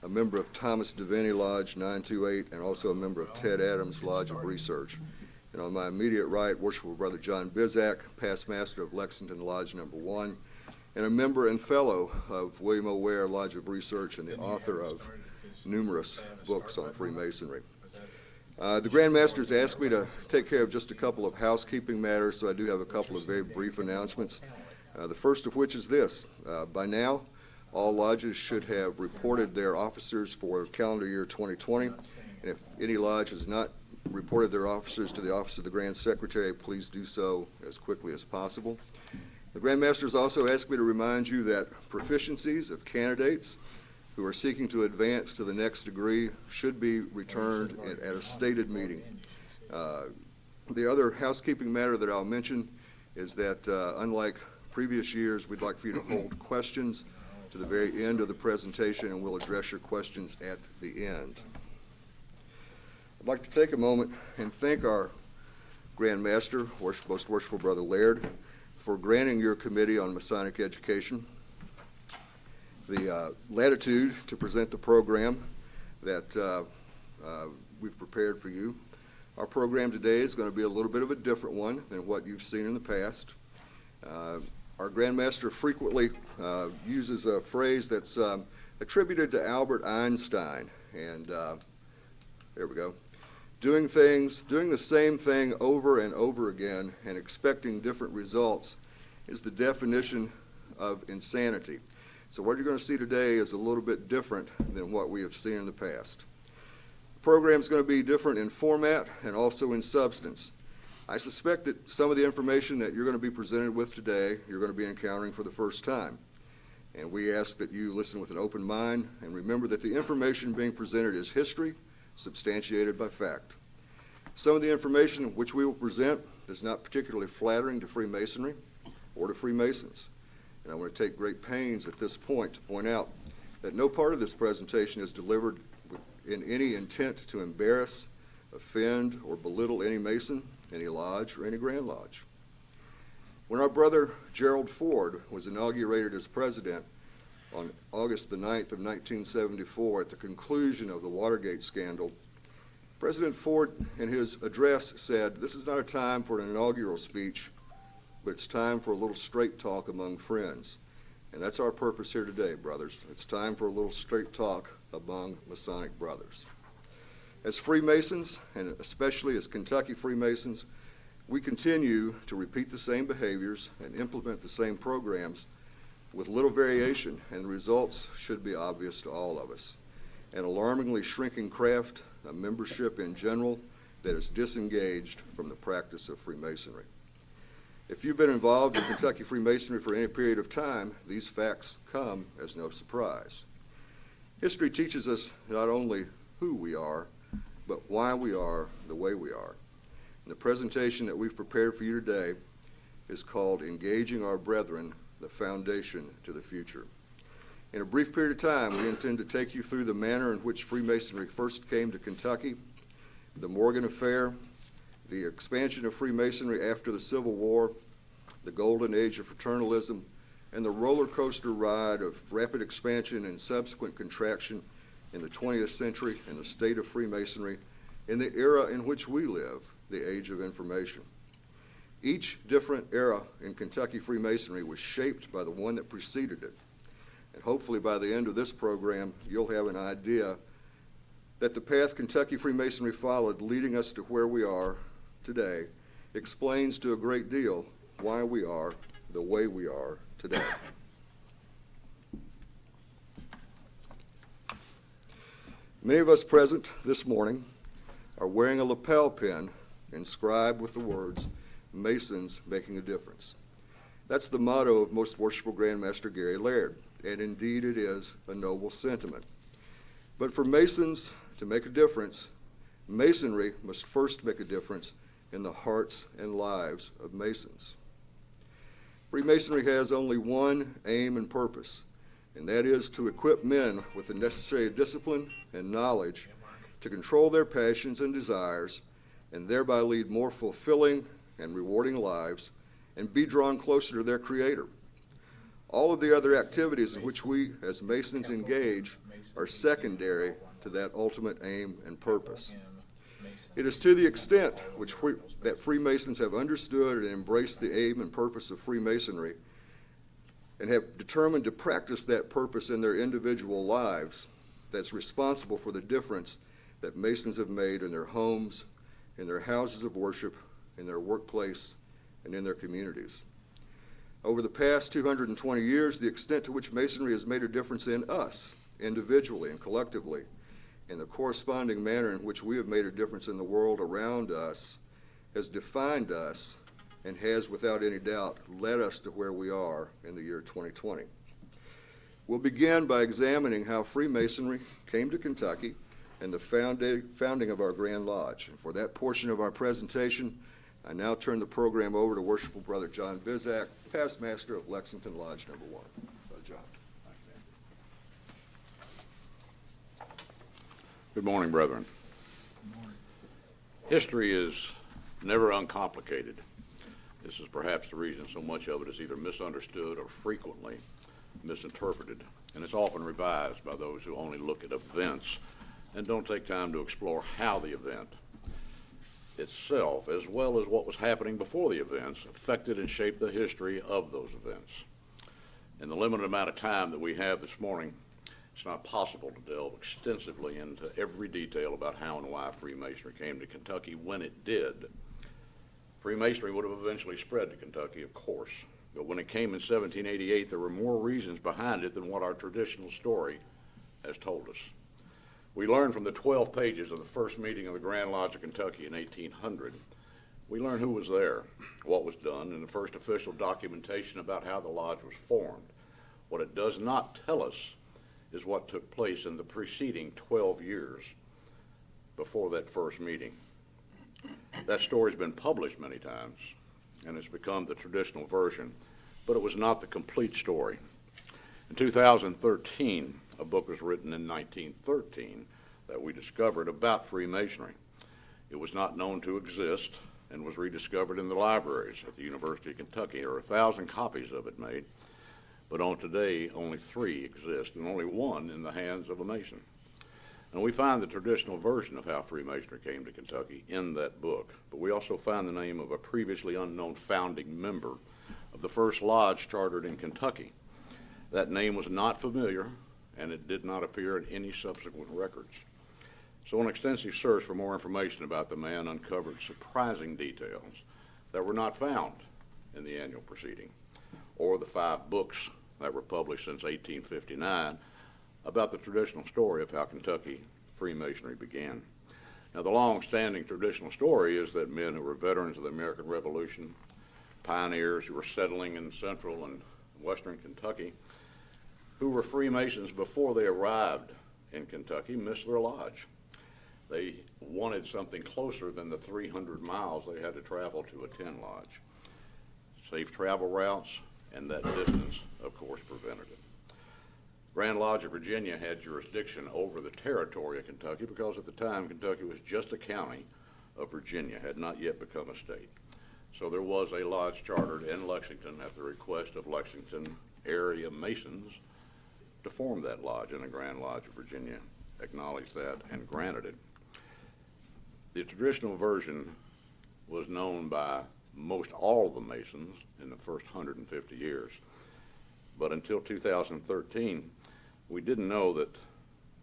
a member of Thomas Devaney Lodge 928, and also a member of Ted Adams Lodge of Research. And on my immediate right, Worshipful Brother John Bizak, past master of Lexington Lodge number 1, and a member and fellow of William O. Ware Lodge of Research and the author of numerous books on Freemasonry. The Grand Master's asked me to take care of just a couple of housekeeping matters, so I do have a couple of very brief announcements. The first of which is this. By now, all lodges should have reported their officers for calendar year 2020, and if any lodge has not reported their officers to the Office of the Grand Secretary, please do so as quickly as possible. The Grand Master has also asked me to remind you that proficiencies of candidates who are seeking to advance to the next degree should be returned at a stated meeting. The other housekeeping matter that I'll mention is that unlike previous years, we'd like for you to hold questions to the very end of the presentation, and we'll address your questions at the end. I'd like to take a moment and thank our Grand Master, Most Worshipful Brother Laird, for granting your Committee on Masonic Education the latitude to present the program that we've prepared for you. Our program today is going to be a little bit of a different one than what you've seen in the past. Our Grand Master frequently uses a phrase that's attributed to Albert Einstein, and there we go. Doing the same thing over and over again and expecting different results is the definition of insanity. So what you're going to see today is a little bit different than what we have seen in the past. The program is going to be different in format and also in substance. I suspect that some of the information that you're going to be presented with today, you're going to be encountering for the first time. And we ask that you listen with an open mind and remember that the information being presented is history, substantiated by fact. Some of the information which we will present is not particularly flattering to Freemasonry or to Freemasons. And I want to take great pains at this point to point out that no part of this presentation is delivered in any intent to embarrass, offend, or belittle any Mason, any lodge, or any Grand Lodge. When our brother Gerald Ford was inaugurated as president on August the 9th of 1974 at the conclusion of the Watergate scandal, President Ford in his address said, "This is not a time for an inaugural speech, but it's time for a little straight talk among friends." And that's our purpose here today, brothers. It's time for a little straight talk among Masonic brothers. As Freemasons, and especially as Kentucky Freemasons, we continue to repeat the same behaviors and implement the same programs with little variation, and the results should be obvious to all of us. An alarmingly shrinking craft, a membership in general that is disengaged from the practice of Freemasonry. If you've been involved in Kentucky Freemasonry for any period of time, these facts come as no surprise. History teaches us not only who we are, but why we are the way we are. And the presentation that we've prepared for you today is called Engaging Our Brethren, the Foundation to the Future. In a brief period of time, we intend to take you through the manner in which Freemasonry first came to Kentucky, the Morgan Affair, the expansion of Freemasonry after the Civil War, the golden age of fraternalism, and the roller coaster ride of rapid expansion and subsequent contraction in the 20th century and the state of Freemasonry in the era in which we live, the age of information. Each different era in Kentucky Freemasonry was shaped by the one that preceded it. And hopefully by the end of this program, you'll have an idea that the path Kentucky Freemasonry followed leading us to where we are today explains to a great deal why we are the way we are today. Many of us present this morning are wearing a lapel pin inscribed with the words, "Masons Making a Difference." That's the motto of Most Worshipful Grand Master Gary Laird, and indeed it is a noble sentiment. But for Masons to make a difference, Masonry must first make a difference in the hearts and lives of Masons. Freemasonry has only one aim and purpose, and that is to equip men with the necessary discipline and knowledge to control their passions and desires and thereby lead more fulfilling and rewarding lives and be drawn closer to their Creator. All of the other activities in which we as Masons engage are secondary to that ultimate aim and purpose. It is to the extent that Freemasons have understood and embraced the aim and purpose of Freemasonry and have determined to practice that purpose in their individual lives that's responsible for the difference that Masons have made in their homes, in their houses of worship, in their workplace, and in their communities. Over the past 220 years, the extent to which Masonry has made a difference in us, individually and collectively, and the corresponding manner in which we have made a difference in the world around us, has defined us and has, without any doubt, led us to where we are in the year 2020. We'll begin by examining how Freemasonry came to Kentucky and the founding of our Grand Lodge. And for that portion of our presentation, I now turn the program over to Worshipful Brother John Bizak, past master of Lexington Lodge No. 1. Brother John. Good morning, brethren. History is never uncomplicated. This is perhaps the reason so much of it is either misunderstood or frequently misinterpreted, and it's often revised by those who only look at events and don't take time to explore how the event itself, as well as what was happening before the events, affected and shaped the history of those events. In the limited amount of time that we have this morning, it's not possible to delve extensively into every detail about how and why Freemasonry came to Kentucky when it did. Freemasonry would have eventually spread to Kentucky, of course, but when it came in 1788, there were more reasons behind it than what our traditional story has told us. We learn from the 12 pages of the first meeting of the Grand Lodge of Kentucky in 1800. We learn who was there, what was done, and the first official documentation about how the lodge was formed. What it does not tell us is what took place in the preceding 12 years before that first meeting. That story's been published many times, and it's become the traditional version, but it was not the complete story. In 2013, a book was written in 1913 that we discovered about Freemasonry. It was not known to exist and was rediscovered in the libraries at the University of Kentucky. There are 1,000 copies of it made, but on today, only 3 exist, and only 1 in the hands of a Mason. And we find the traditional version of how Freemasonry came to Kentucky in that book, but we also find the name of a previously unknown founding member of the first lodge chartered in Kentucky. That name was not familiar, and it did not appear in any subsequent records. So an extensive search for more information about the man uncovered surprising details that were not found in the annual proceeding, or the 5 books that were published since 1859 about the traditional story of how Kentucky Freemasonry began. Now, the long-standing traditional story is that men who were veterans of the American Revolution, pioneers who were settling in central and western Kentucky, who were Freemasons before they arrived in Kentucky, missed their lodge. They wanted something closer than the 300 miles they had to travel to attend lodge. Safe travel routes and that distance, of course, prevented it. Grand Lodge of Virginia had jurisdiction over the territory of Kentucky because at the time Kentucky was just a county of Virginia, had not yet become a state. So there was a lodge chartered in Lexington at the request of Lexington area Masons to form that lodge, and the Grand Lodge of Virginia acknowledged that and granted it. The traditional version was known by most all of the Masons in the first 150 years. But until 2013, we didn't know that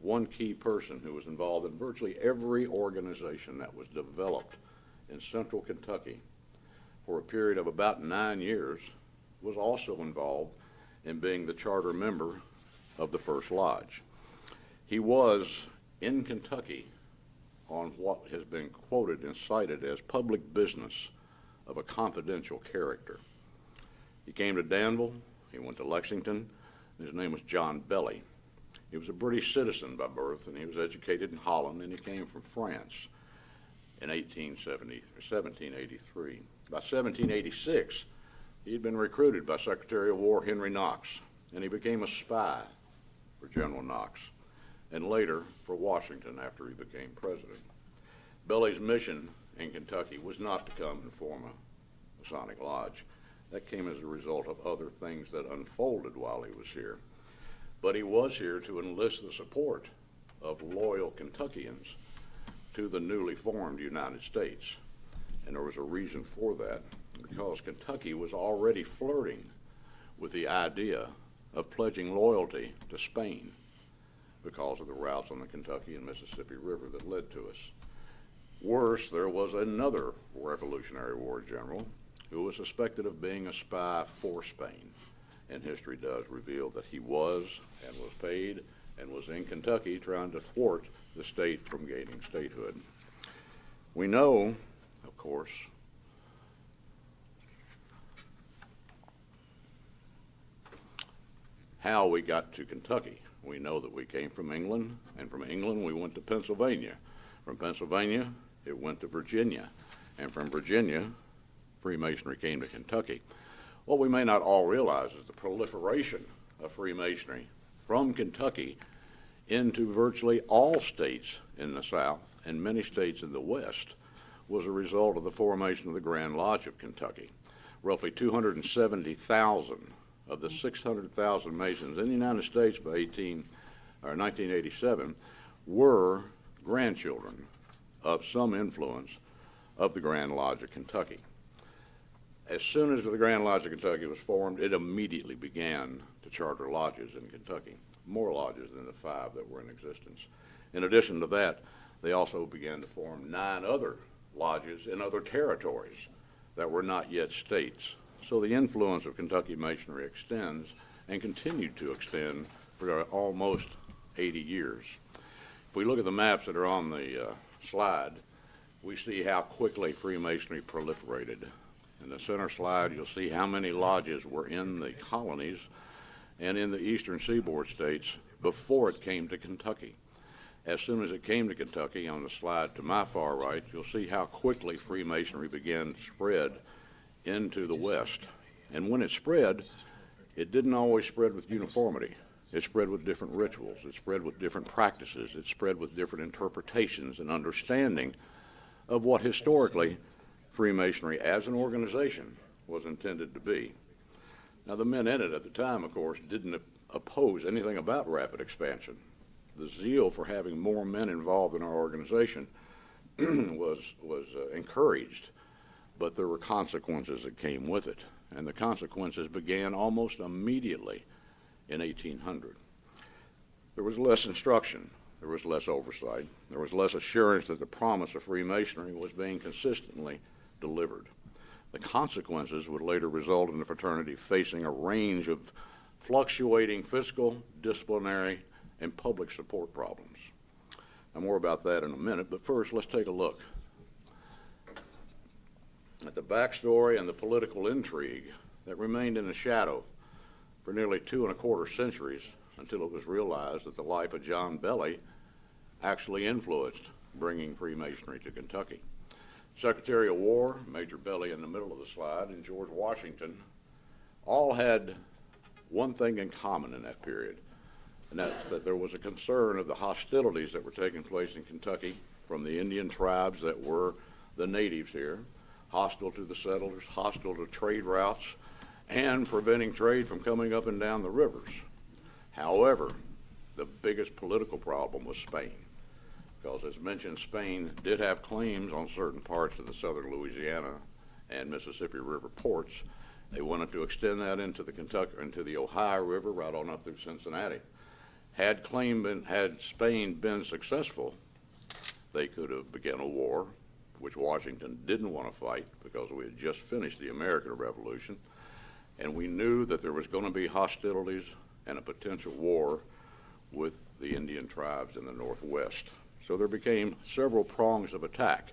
one key person who was involved in virtually every organization that was developed in central Kentucky for a period of about 9 years was also involved in being the charter member of the First Lodge. He was in Kentucky on what has been quoted and cited as public business of a confidential character. He came to Danville, he went to Lexington, and his name was John Belly. He was a British citizen by birth, and he was educated in Holland, and he came from France in 1783. By 1786, he had been recruited by Secretary of War Henry Knox, and he became a spy for General Knox, and later for Washington after he became president. Belly's mission in Kentucky was not to come and form a Masonic lodge. That came as a result of other things that unfolded while he was here. But he was here to enlist the support of loyal Kentuckians to the newly formed United States. And there was a reason for that, because Kentucky was already flirting with the idea of pledging loyalty to Spain because of the routes on the Kentucky and Mississippi River that led to us. Worse, there was another Revolutionary War general who was suspected of being a spy for Spain. And history does reveal that he was and was paid and was in Kentucky trying to thwart the state from gaining statehood. We know, of course, how we got to Kentucky. We know that we came from England, and from England we went to Pennsylvania. From Pennsylvania, it went to Virginia, and from Virginia, Freemasonry came to Kentucky. What we may not all realize is the proliferation of Freemasonry from Kentucky into virtually all states in the South and many states in the West was a result of the formation of the Grand Lodge of Kentucky. Roughly 270,000 of the 600,000 Masons in the United States by 1987 were grandchildren of some influence of the Grand Lodge of Kentucky. As soon as the Grand Lodge of Kentucky was formed, it immediately began to charter lodges in Kentucky, more lodges than the 5 that were in existence. In addition to that, they also began to form 9 other lodges in other territories that were not yet states. So the influence of Kentucky Masonry extends and continued to extend for almost 80 years. If we look at the maps that are on the slide, we see how quickly Freemasonry proliferated. In the center slide, you'll see how many lodges were in the colonies and in the eastern seaboard states before it came to Kentucky. As soon as it came to Kentucky, on the slide to my far right, you'll see how quickly Freemasonry began to spread into the West. And when it spread, it didn't always spread with uniformity. It spread with different rituals. It spread with different practices. It spread with different interpretations and understanding of what historically Freemasonry as an organization was intended to be. Now, the men in it at the time, of course, didn't oppose anything about rapid expansion. The zeal for having more men involved in our organization was encouraged, but there were consequences that came with it, and the consequences began almost immediately in 1800. There was less instruction, there was less oversight, there was less assurance that the promise of Freemasonry was being consistently delivered. The consequences would later result in the fraternity facing a range of fluctuating fiscal, disciplinary, and public support problems. Now, more about that in a minute, but first let's take a look at the backstory and the political intrigue that remained in the shadow for nearly 2¼ centuries until it was realized that the life of John Belly actually influenced bringing Freemasonry to Kentucky. Secretary of War, Major Belly in the middle of the slide, and George Washington all had one thing in common in that period, and that's that there was a concern of the hostilities that were taking place in Kentucky from the Indian tribes that were the natives here, hostile to the settlers, hostile to trade routes, and preventing trade from coming up and down the rivers. However, the biggest political problem was Spain, because as mentioned, Spain did have claims on certain parts of the southern Louisiana and Mississippi River ports. They wanted to extend that into the Ohio River right on up through Cincinnati. Had Spain been successful, they could have begun a war, which Washington didn't want to fight because we had just finished the American Revolution, and we knew that there was going to be hostilities and a potential war with the Indian tribes in the Northwest. So there became several prongs of attack,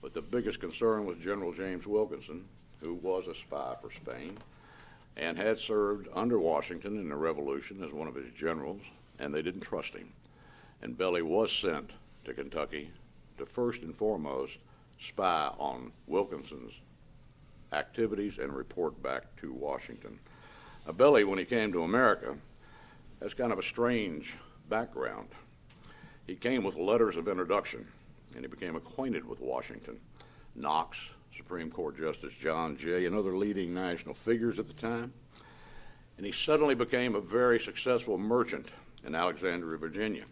but the biggest concern was General James Wilkinson, who was a spy for Spain and had served under Washington in the Revolution as one of his generals, and they didn't trust him. And Belly was sent to Kentucky to first and foremost spy on Wilkinson's activities and report back to Washington. Now, Belly, when he came to America, has kind of a strange background. He came with letters of introduction, and he became acquainted with Washington. Knox Supreme Court Justice John Jay, and other leading national figures at the time. And he suddenly became a very successful merchant in Alexandria, Virginia,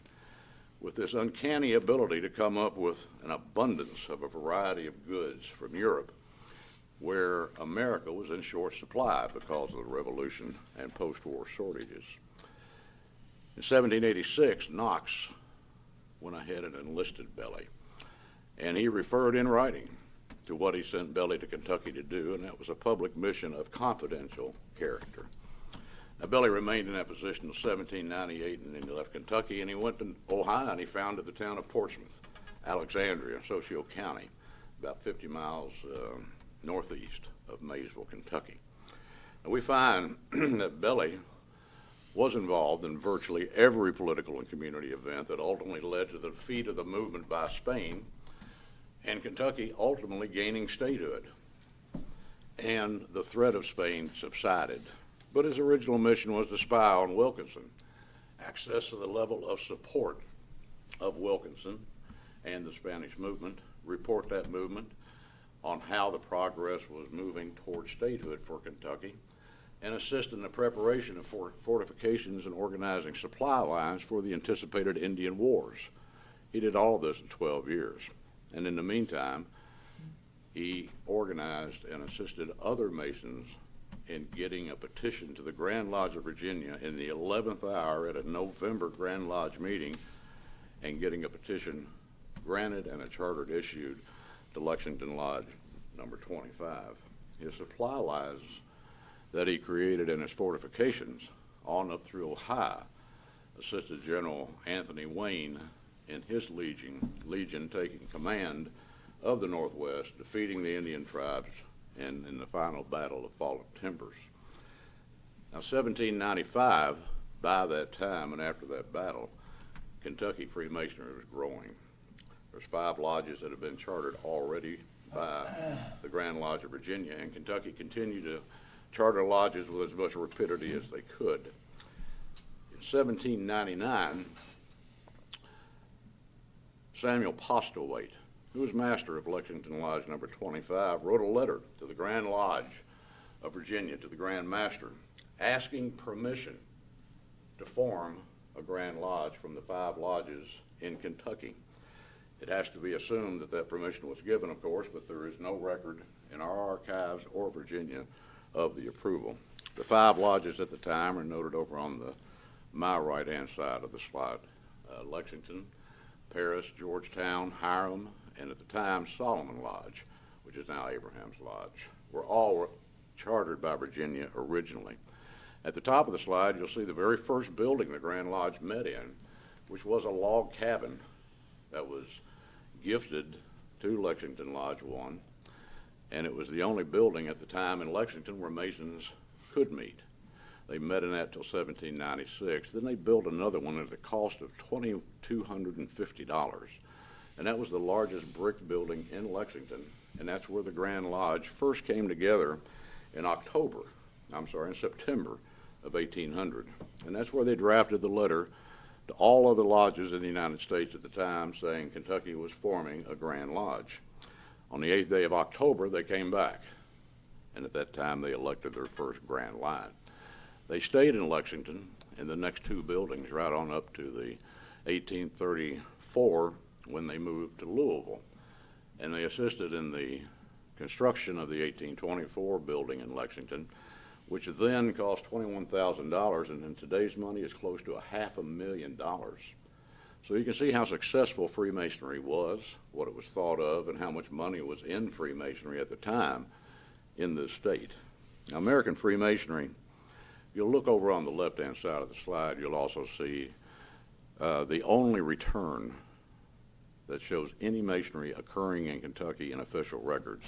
with this uncanny ability to come up with an abundance of a variety of goods from Europe, where America was in short supply because of the Revolution and post-war shortages. In 1786, Knox went ahead and enlisted Belly, and he referred in writing to what he sent Belly to Kentucky to do, and that was a public mission of confidential character. Now, Belly remained in that position until 1798, and then he left Kentucky, and he went to Ohio, and he founded the town of Portsmouth, Alexandria, Osceola County, about 50 miles northeast of Maysville, Kentucky. And we find that Belly was involved in virtually every political and community event that ultimately led to the defeat of the movement by Spain, and Kentucky ultimately gaining statehood. And the threat of Spain subsided. But his original mission was to spy on Wilkinson, access to the level of support of Wilkinson and the Spanish movement, report that movement on how the progress was moving toward statehood for Kentucky, and assist in the preparation of fortifications and organizing supply lines for the anticipated Indian Wars. He did all of this in 12 years. And in the meantime, he organized and assisted other Masons in getting a petition to the Grand Lodge of Virginia in the 11th hour at a November Grand Lodge meeting, and getting a petition granted and a charter issued to Lexington Lodge number 25. His supply lines that he created in his fortifications on up through Ohio assisted General Anthony Wayne in his legion taking command of the Northwest, defeating the Indian tribes, and in the final battle of Fallen Timbers. Now, 1795, by that time and after that battle, Kentucky Freemasonry was growing. There's 5 lodges that have been chartered already by the Grand Lodge of Virginia, and Kentucky continued to charter lodges with as much rapidity as they could. In 1799, Samuel Postlethwaite, who was master of Lexington Lodge number 25, wrote a letter to the Grand Lodge of Virginia, to the Grand Master, asking permission to form a Grand Lodge from the 5 lodges in Kentucky. It has to be assumed that that permission was given, of course, but there is no record in our archives or Virginia of the approval. The 5 lodges at the time are noted over on my right-hand side of the slide. Lexington, Paris, Georgetown, Hiram, and at the time Solomon Lodge, which is now Abraham's Lodge, were all chartered by Virginia originally. At the top of the slide, you'll see the very first building the Grand Lodge met in, which was a log cabin that was gifted to Lexington Lodge 1, and it was the only building at the time in Lexington where Masons could meet. They met in that till 1796. Then they built another one at the cost of $2,250. And that was the largest brick building in Lexington. And that's where the Grand Lodge first came together in September of 1800. And that's where they drafted the letter to all other lodges in the United States at the time saying Kentucky was forming a Grand Lodge. On the 8th day of October, they came back. And at that time, they elected their first Grand Lodge. They stayed in Lexington in the next 2 buildings right on up to the 1834 when they moved to Louisville. And they assisted in the construction of the 1824 building in Lexington, which then cost $21,000, and in today's money is close to $500,000. So you can see how successful Freemasonry was, what it was thought of, and how much money was in Freemasonry at the time in this state. Now, American Freemasonry, you'll look over on the left-hand side of the slide, you'll also see the only return that shows any masonry occurring in Kentucky in official records.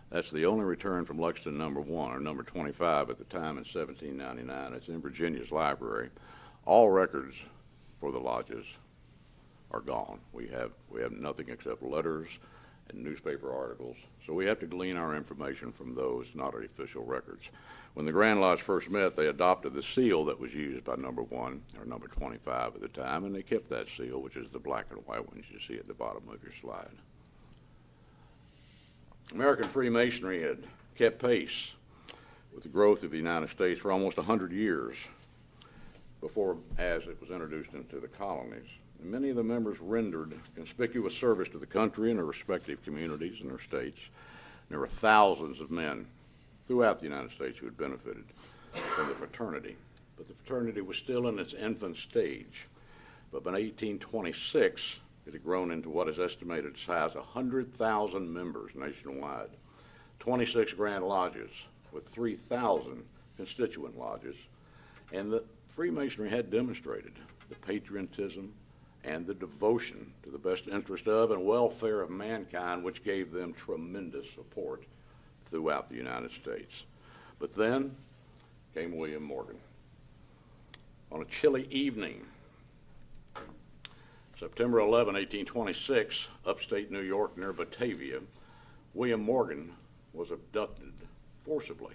That's the only return from Lexington number 1, or number 25 at the time in 1799. It's in Virginia's library. All records for the lodges are gone. We have nothing except letters and newspaper articles. So we have to glean our information from those, not our official records. When the Grand Lodge first met, they adopted the seal that was used by number 1 or number 25 at the time, and they kept that seal, which is the black and white ones you see at the bottom of your slide. American Freemasonry had kept pace with the growth of the United States for almost 100 years before as it was introduced into the colonies. And many of the members rendered conspicuous service to the country and their respective communities and their states. There were thousands of men throughout the United States who had benefited from the fraternity. But the fraternity was still in its infant stage. But by 1826, it had grown into what is estimated to size 100,000 members nationwide, 26 grand lodges with 3,000 constituent lodges, and the Freemasonry had demonstrated the patriotism and the devotion to the best interest of and welfare of mankind, which gave them tremendous support throughout the United States. But then came William Morgan. On a chilly evening, September 11, 1826, upstate New York near Batavia, William Morgan was abducted forcibly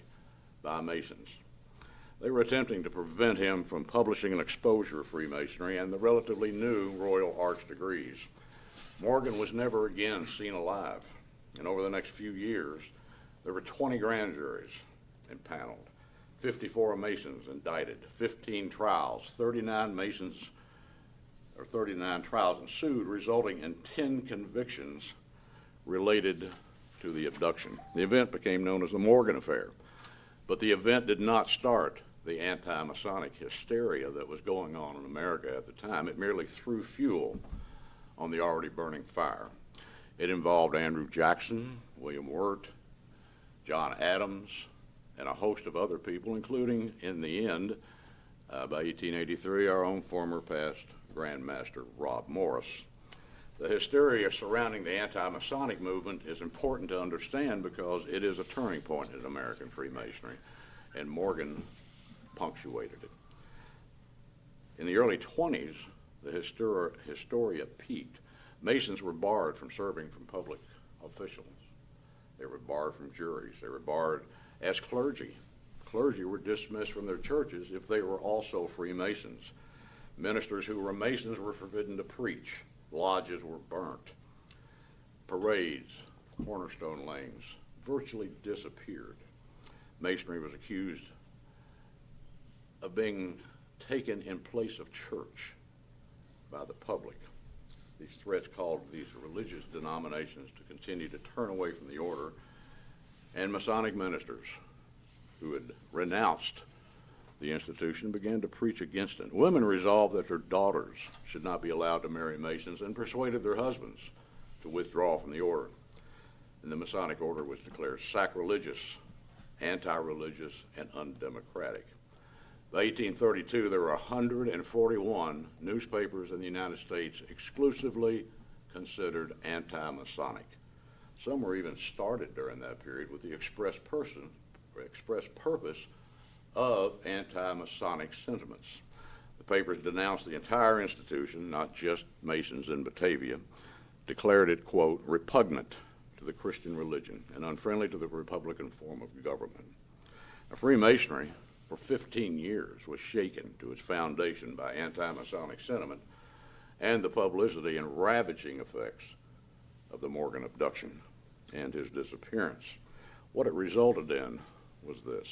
by Masons. They were attempting to prevent him from publishing an exposure of Freemasonry and the relatively new Royal Arch degrees. Morgan was never again seen alive, and over the next few years, there were 20 grand juries impaneled, 54 Masons indicted, 15 trials, 39 trials ensued, resulting in 10 convictions related to the abduction. The event became known as the Morgan Affair, but the event did not start the anti-Masonic hysteria that was going on in America at the time. It merely threw fuel on the already burning fire. It involved Andrew Jackson, William Wirt, John Adams, and a host of other people, including, in the end, by 1883, our own former past Grand Master Rob Morris. The hysteria surrounding the anti-Masonic movement is important to understand because it is a turning point in American Freemasonry, and Morgan punctuated it. In the early 20s, the hysteria peaked. Masons were barred from serving from public officials. They were barred from juries. They were barred as clergy. Clergy were dismissed from their churches if they were also Freemasons. Ministers who were Masons were forbidden to preach. Lodges were burnt. Parades, cornerstone layings, virtually disappeared. Masonry was accused of being taken in place of church by the public. These threats called these religious denominations to continue to turn away from the order, and Masonic ministers who had renounced the institution began to preach against it. Women resolved that their daughters should not be allowed to marry Masons and persuaded their husbands to withdraw from the order. And the Masonic order was declared sacrilegious, anti-religious, and undemocratic. By 1832, there were 141 newspapers in the United States exclusively considered anti-Masonic. Some were even started during that period with the express purpose of anti-Masonic sentiments. The papers denounced the entire institution, not just Masons in Batavia, declared it, quote, repugnant to the Christian religion and unfriendly to the Republican form of government. Now, Freemasonry, for 15 years, was shaken to its foundation by anti-Masonic sentiment and the publicity and ravaging effects of the Morgan abduction and his disappearance. What it resulted in was this.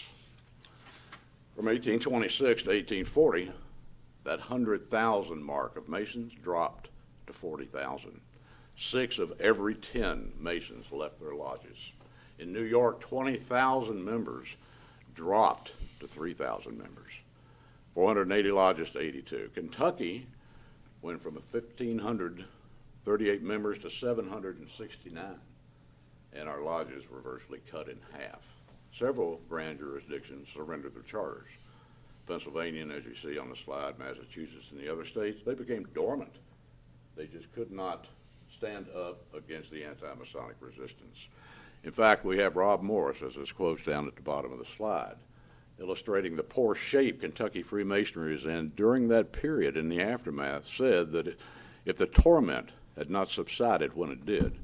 From 1826 to 1840, that 100,000 mark of Masons dropped to 40,000. 6 of every 10 Masons left their lodges. In New York, 20,000 members dropped to 3,000 members. 480 lodges to 82. Kentucky went from 1,538 members to 769, and our lodges were virtually cut in half. Several grand jurisdictions surrendered their charters. Pennsylvania, and as you see on the slide, Massachusetts and the other states, they became dormant. They just could not stand up against the anti-Masonic resistance. In fact, we have Rob Morris, as this quote's down at the bottom of the slide, illustrating the poor shape Kentucky Freemasonry is in during that period. In the aftermath, said that if the torment had not subsided when it did,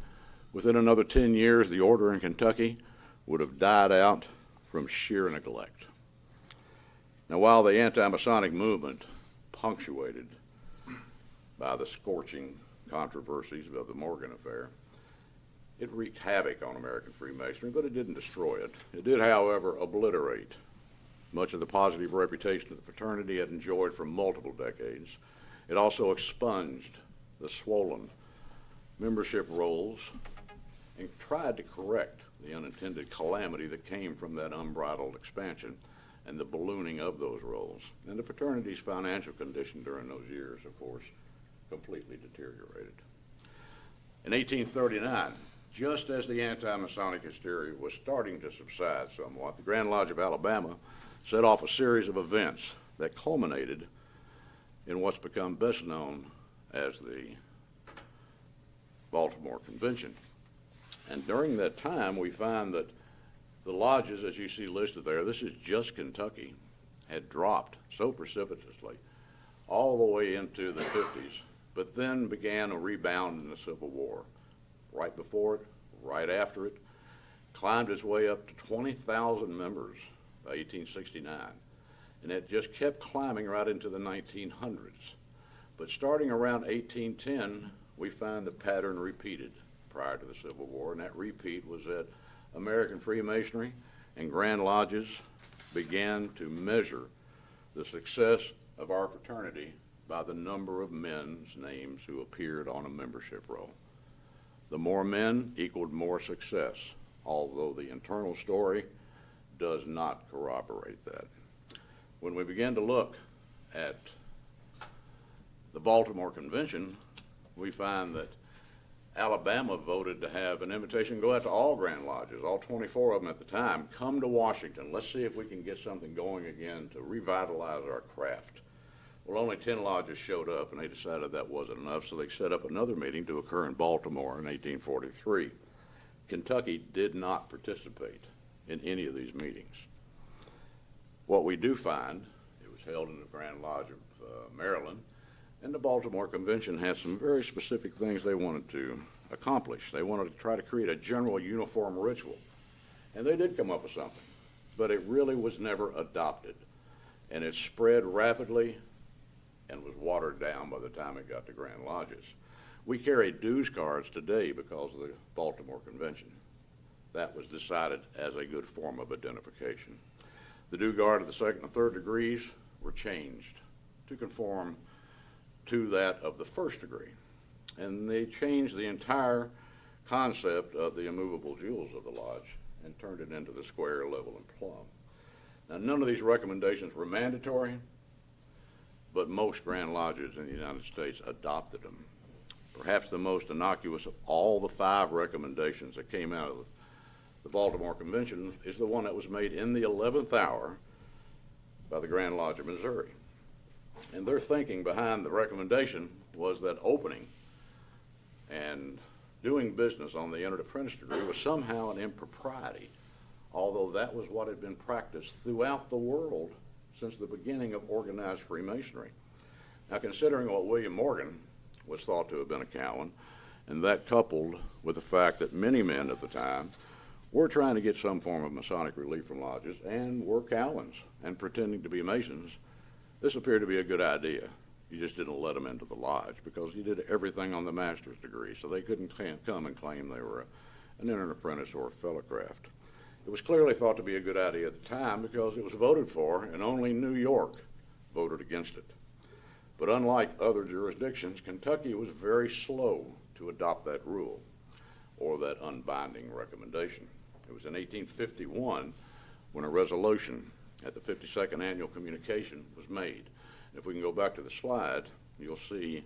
within another 10 years, the order in Kentucky would have died out from sheer neglect. Now, while the anti-Masonic movement, punctuated by the scorching controversies of the Morgan Affair, It wreaked havoc on American Freemasonry, but it didn't destroy it. It did, however, obliterate much of the positive reputation that the fraternity had enjoyed for multiple decades. It also expunged the swollen membership rolls and tried to correct the unintended calamity that came from that unbridled expansion and the ballooning of those rolls. And the fraternity's financial condition during those years, of course, completely deteriorated. In 1839, just as the anti-Masonic hysteria was starting to subside somewhat, the Grand Lodge of Alabama set off a series of events that culminated in what's become best known as the Baltimore Convention. And during that time, we find that the lodges, as you see listed there, this is just Kentucky, had dropped so precipitously all the way into the 50s, but then began a rebound in the Civil War. Right before it, right after it, climbed its way up to 20,000 members by 1869, and it just kept climbing right into the 1900s. But starting around 1810, we find the pattern repeated prior to the Civil War, and that repeat was that American Freemasonry and Grand Lodges began to measure the success of our fraternity by the number of men's names who appeared on a membership roll. The more men equaled more success, although the internal story does not corroborate that. When we begin to look at the Baltimore Convention, we find that Alabama voted to have an invitation go out to all Grand Lodges, all 24 of them at the time, come to Washington. Let's see if we can get something going again to revitalize our craft. Well, only 10 lodges showed up, and they decided that wasn't enough, so they set up another meeting to occur in Baltimore in 1843. Kentucky did not participate in any of these meetings. What we do find, it was held in the Grand Lodge of Maryland, and the Baltimore Convention had some very specific things they wanted to accomplish. They wanted to try to create a general uniform ritual, and they did come up with something, but it really was never adopted, and it spread rapidly and was watered down by the time it got to Grand Lodges. We carry dues cards today because of the Baltimore Convention. That was decided as a good form of identification. The due guard of the second and third degrees were changed to conform to that of the first degree. And they changed the entire concept of the immovable jewels of the lodge and turned it into the square, level, and plumb. Now, none of these recommendations were mandatory, but most Grand Lodges in the United States adopted them. Perhaps the most innocuous of all the 5 recommendations that came out of the Baltimore Convention is the one that was made in the 11th hour by the Grand Lodge of Missouri. And their thinking behind the recommendation was that opening and doing business on the entered apprentice degree was somehow an impropriety, although that was what had been practiced throughout the world since the beginning of organized Freemasonry. Now, considering what William Morgan was thought to have been a Cowan, and that coupled with the fact that many men at the time were trying to get some form of Masonic relief from lodges and were Cowans and pretending to be Masons, this appeared to be a good idea. You just didn't let them into the lodge because you did everything on the master's degree, so they couldn't come and claim they were an entered apprentice or a fellow craft. It was clearly thought to be a good idea at the time because it was voted for, and only New York voted against it. But unlike other jurisdictions, Kentucky was very slow to adopt that rule or that unbinding recommendation. It was in 1851 when a resolution at the 52nd Annual Communication was made. If we can go back to the slide, you'll see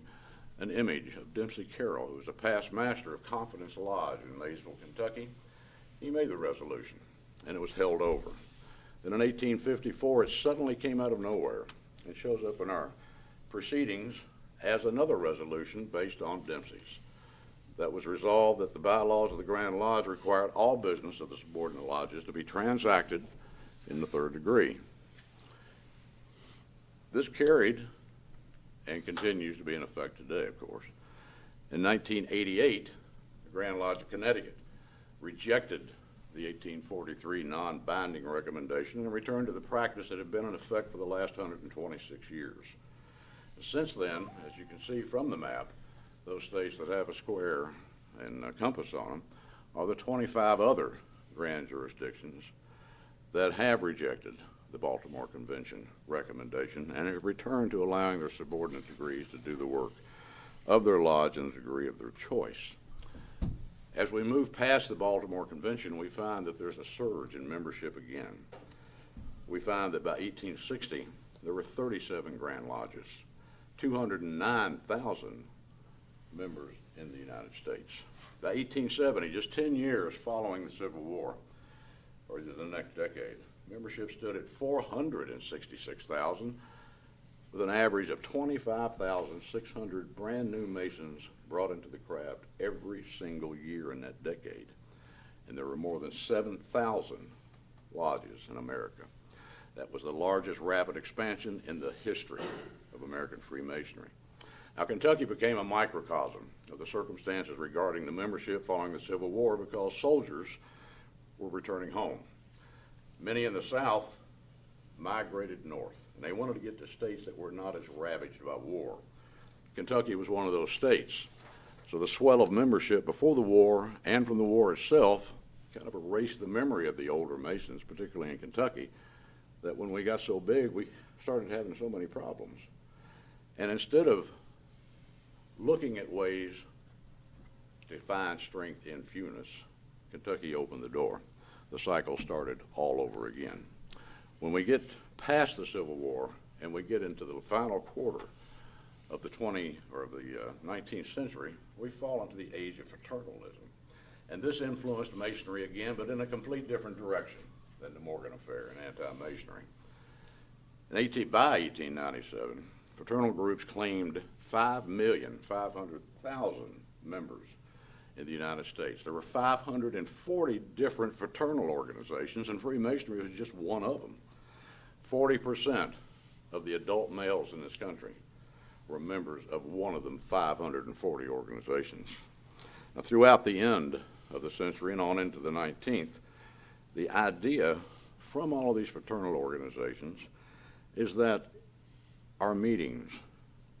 an image of Dempsey Carroll, who was a past master of Confidence Lodge in Maysville, Kentucky. He made the resolution, and it was held over. Then in 1854, it suddenly came out of nowhere and shows up in our proceedings as another resolution based on Dempsey's. That was resolved that the bylaws of the Grand Lodge required all business of the subordinate lodges to be transacted in the third degree. This carried and continues to be in effect today, of course. In 1988, the Grand Lodge of Connecticut rejected the 1843 non-binding recommendation and returned to the practice that had been in effect for the last 126 years. Since then, as you can see from the map, those states that have a square and a compass on them are the 25 other grand jurisdictions that have rejected the Baltimore Convention recommendation and have returned to allowing their subordinate degrees to do the work of their lodge and the degree of their choice. As we move past the Baltimore Convention, we find that there's a surge in membership again. We find that by 1860, there were 37 Grand Lodges, 209,000 members in the United States. By 1870, just 10 years following the Civil War, or the next decade, membership stood at 466,000, with an average of 25,600 brand new Masons brought into the craft every single year in that decade. And there were more than 7,000 lodges in America. That was the largest rapid expansion in the history of American Freemasonry. Now, Kentucky became a microcosm of the circumstances regarding the membership following the Civil War because soldiers were returning home. Many in the South migrated north, and they wanted to get to states that were not as ravaged by war. Kentucky was one of those states. So the swell of membership before the war and from the war itself kind of erased the memory of the older Masons, particularly in Kentucky, that when we got so big, we started having so many problems. And instead of looking at ways to find strength in fewness, Kentucky opened the door. The cycle started all over again. When we get past the Civil War and we get into the final quarter of the 19th century, we fall into the age of fraternalism. And this influenced Masonry again, but in a complete different direction than the Morgan Affair and anti-Masonry. By 1897, fraternal groups claimed 5,500,000 members in the United States. There were 540 different fraternal organizations, and Freemasonry was just one of them. 40% of the adult males in this country were members of one of them 540 organizations. Now, throughout the end of the century and on into the 19th, the idea from all of these fraternal organizations is that our meetings,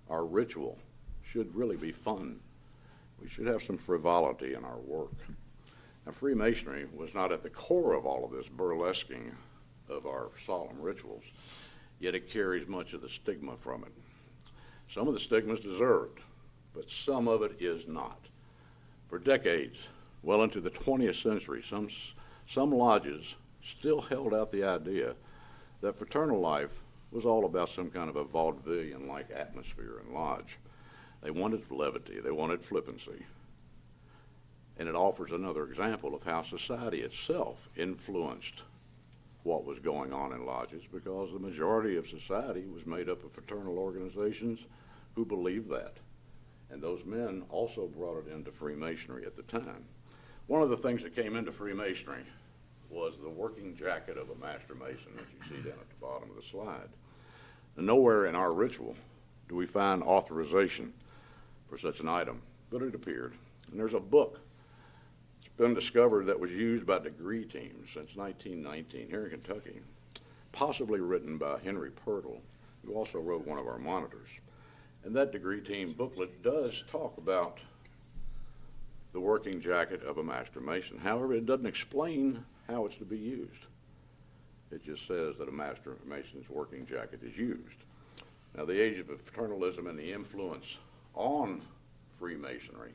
our ritual, should really be fun. We should have some frivolity in our work. Now, Freemasonry was not at the core of all of this burlesquing of our solemn rituals, yet it carries much of the stigma from it. Some of the stigma is deserved, but some of it is not. For decades, well into the 20th century, some lodges still held out the idea that fraternal life was all about some kind of a vaudevillian-like atmosphere in lodge. They wanted levity, they wanted flippancy. And it offers another example of how society itself influenced what was going on in lodges, because the majority of society was made up of fraternal organizations who believed that. And those men also brought it into Freemasonry at the time. One of the things that came into Freemasonry was the working jacket of a master mason that you see down at the bottom of the slide. And nowhere in our ritual do we find authorization for such an item, but it appeared. And there's a book that's been discovered that was used by degree teams since 1919 here in Kentucky, possibly written by Henry Purtle, who also wrote one of our monitors. And that degree team booklet does talk about the working jacket of a master mason. However, it doesn't explain how it's to be used. It just says that a master mason's working jacket is used. Now, the age of fraternalism and the influence on Freemasonry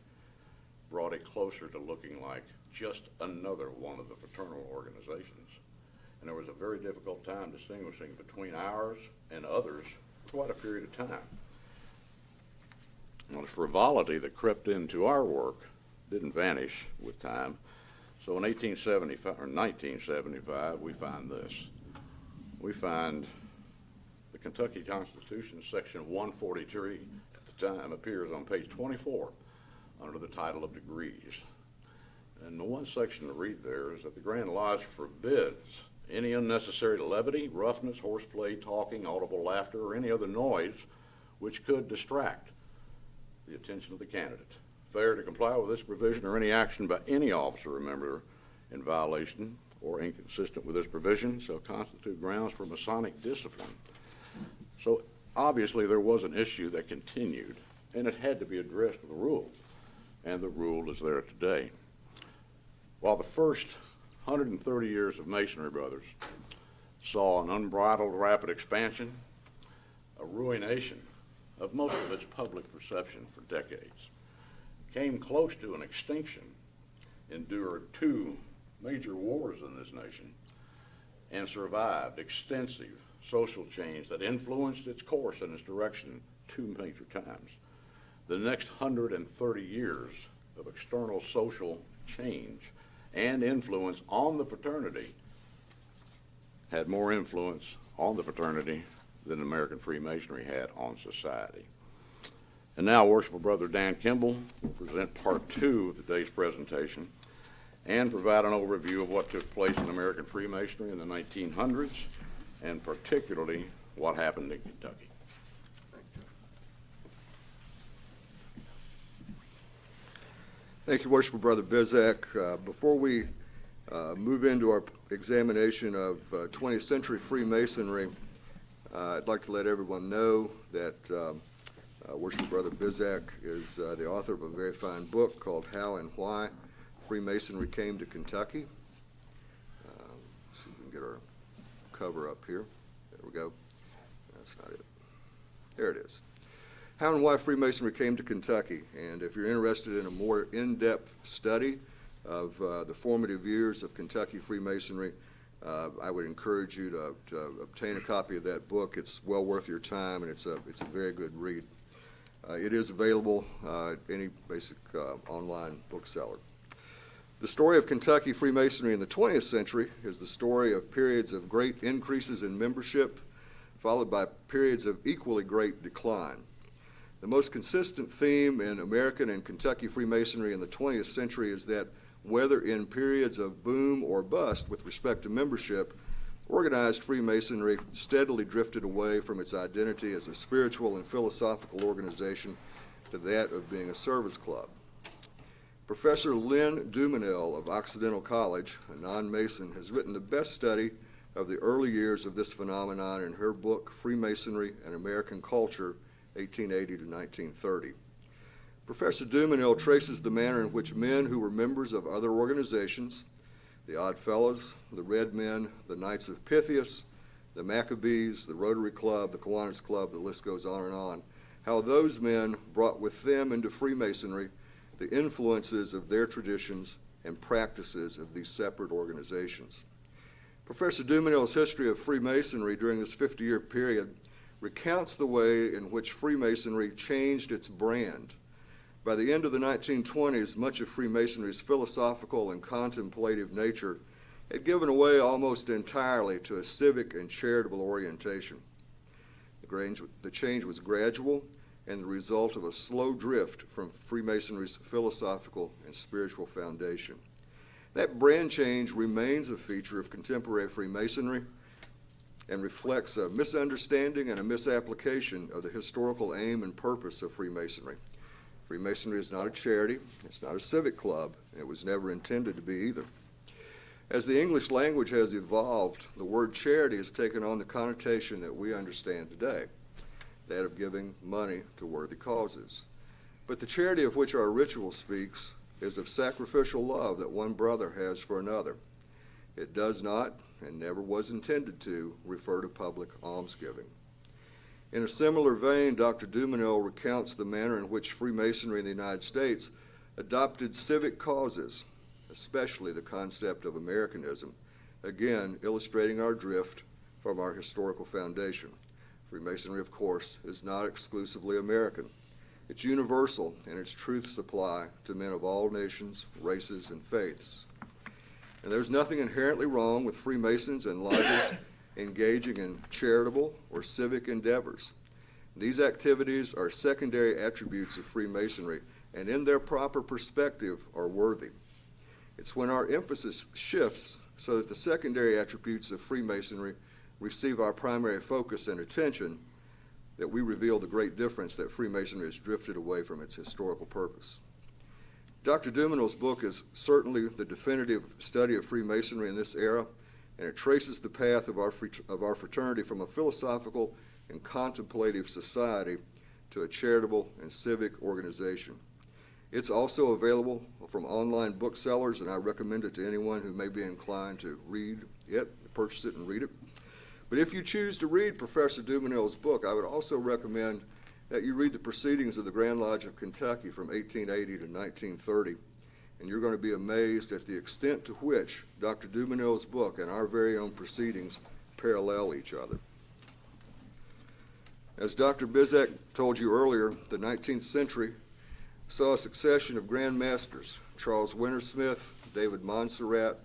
brought it closer to looking like just another one of the fraternal organizations. And there was a very difficult time distinguishing between ours and others for quite a period of time. Well, the frivolity that crept into our work didn't vanish with time. So in 1975, we find this. We find the Kentucky Constitution, section 143 at the time appears on page 24 under the title of degrees. And the one section to read there is that the Grand Lodge forbids any unnecessary levity, roughness, horseplay, talking, audible laughter, or any other noise which could distract the attention of the candidate. Failure to comply with this provision or any action by any officer or member in violation or inconsistent with this provision shall constitute grounds for Masonic discipline. So obviously there was an issue that continued, and it had to be addressed with a rule, and the rule is there today. While the first 130 years of Masonry Brothers saw an unbridled rapid expansion, a ruination of most of its public perception for decades, came close to an extinction, endured two major wars in this nation, and survived extensive social change that influenced its course and its direction two major times. The next 130 years of external social change and influence on the fraternity had more influence on the fraternity than American Freemasonry had on society. And now, Worshipful Brother Dan Kimball will present part two of today's presentation and provide an overview of what took place in American Freemasonry in the 1900s, and particularly what happened in Kentucky. Thank you, Worshipful Brother Bizak. Before we move into our examination of 20th century Freemasonry, I'd like to let everyone know that Worshipful Brother Bizak is the author of a very fine book called How and Why Freemasonry Came to Kentucky. See if we can get our cover up here. There we go. That's not it. There it is. How and Why Freemasonry Came to Kentucky. And if you're interested in a more in-depth study of the formative years of Kentucky Freemasonry, I would encourage you to obtain a copy of that book. It's well worth your time, and it's a very good read. It is available at any basic online bookseller. The story of Kentucky Freemasonry in the 20th century is the story of periods of great increases in membership, followed by periods of equally great decline. The most consistent theme in American and Kentucky Freemasonry in the 20th century is that whether in periods of boom or bust with respect to membership, organized Freemasonry steadily drifted away from its identity as a spiritual and philosophical organization to that of being a service club. Professor Lynn Dumenil of Occidental College, a non-Mason, has written the best study of the early years of this phenomenon in her book, Freemasonry and American Culture, 1880 to 1930. Professor Dumenil traces the manner in which men who were members of other organizations, the Odd Fellows, the Red Men, the Knights of Pythias, the Maccabees, the Rotary Club, the Kiwanis Club, the list goes on, how those men brought with them into Freemasonry the influences of their traditions and practices of these separate organizations. Professor Dumenil's history of Freemasonry during this 50-year period recounts the way in which Freemasonry changed its brand. By the end of the 1920s, much of Freemasonry's philosophical and contemplative nature had given away almost entirely to a civic and charitable orientation. The change was gradual and the result of a slow drift from Freemasonry's philosophical and spiritual foundation. That brand change remains a feature of contemporary Freemasonry and reflects a misunderstanding and a misapplication of the historical aim and purpose of Freemasonry. Freemasonry is not a charity, it's not a civic club, and it was never intended to be either. As the English language has evolved, the word charity has taken on the connotation that we understand today, that of giving money to worthy causes. But the charity of which our ritual speaks is of sacrificial love that one brother has for another. It does not, and never was intended to, refer to public almsgiving. In a similar vein, Dr. Dumenil recounts the manner in which Freemasonry in the United States adopted civic causes, especially the concept of Americanism, again illustrating our drift from our historical foundation. Freemasonry, of course, is not exclusively American. It's universal in its truth supply to men of all nations, races, and faiths. And there's nothing inherently wrong with Freemasons and lodges engaging in charitable or civic endeavors. These activities are secondary attributes of Freemasonry, and in their proper perspective are worthy. It's when our emphasis shifts so that the secondary attributes of Freemasonry receive our primary focus and attention that we reveal the great difference that Freemasonry has drifted away from its historical purpose. Dr. Dumenil's book is certainly the definitive study of Freemasonry in this era, and it traces the path of our fraternity from a philosophical and contemplative society to a charitable and civic organization. It's also available from online booksellers, and I recommend it to anyone who may be inclined to read it, purchase it and read it. But if you choose to read Professor Dumenil's book, I would also recommend that you read the Proceedings of the Grand Lodge of Kentucky from 1880 to 1930. And you're going to be amazed at the extent to which Dr. Dumenil's book and our very own proceedings parallel each other. As Dr. Bizek told you earlier, the 19th century saw a succession of Grand Masters: Charles Wintersmith, David Montserrat,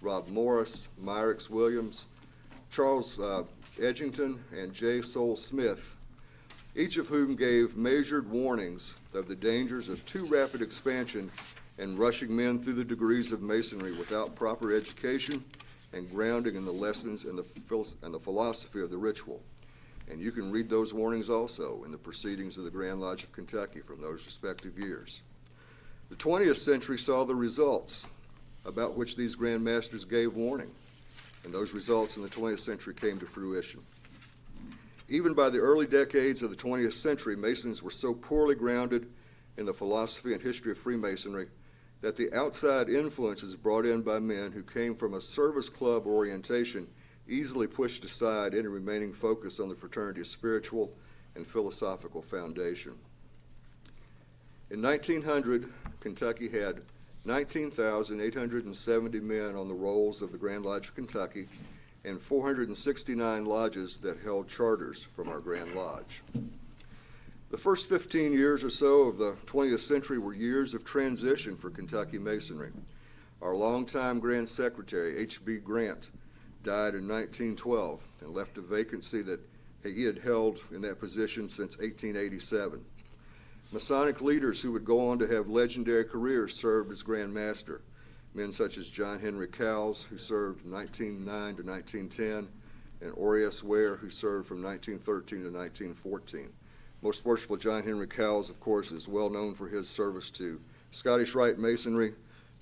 Rob Morris, Myrix Williams, Charles Edgington, and J. Sol Smith, each of whom gave measured warnings of the dangers of too rapid expansion and rushing men through the degrees of Masonry without proper education and grounding in the lessons and the philosophy of the ritual. And you can read those warnings also in the Proceedings of the Grand Lodge of Kentucky from those respective years. The 20th century saw the results about which these Grand Masters gave warning, and those results in the 20th century came to fruition. Even by the early decades of the 20th century, Masons were so poorly grounded in the philosophy and history of Freemasonry that the outside influences brought in by men who came from a service club orientation easily pushed aside any remaining focus on the fraternity's spiritual and philosophical foundation. In 1900, Kentucky had 19,870 men on the rolls of the Grand Lodge of Kentucky and 469 lodges that held charters from our Grand Lodge. The first 15 years or so of the 20th century were years of transition for Kentucky Masonry. Our longtime Grand Secretary, H.B. Grant, died in 1912 and left a vacancy that he had held in that position since 1887. Masonic leaders who would go on to have legendary careers served as Grand Master. Men such as John Henry Cowles, who served 1909 to 1910, and Orius Ware, who served from 1913 to 1914. Most Worshipful John Henry Cowles, of course, is well known for his service to Scottish Rite Masonry,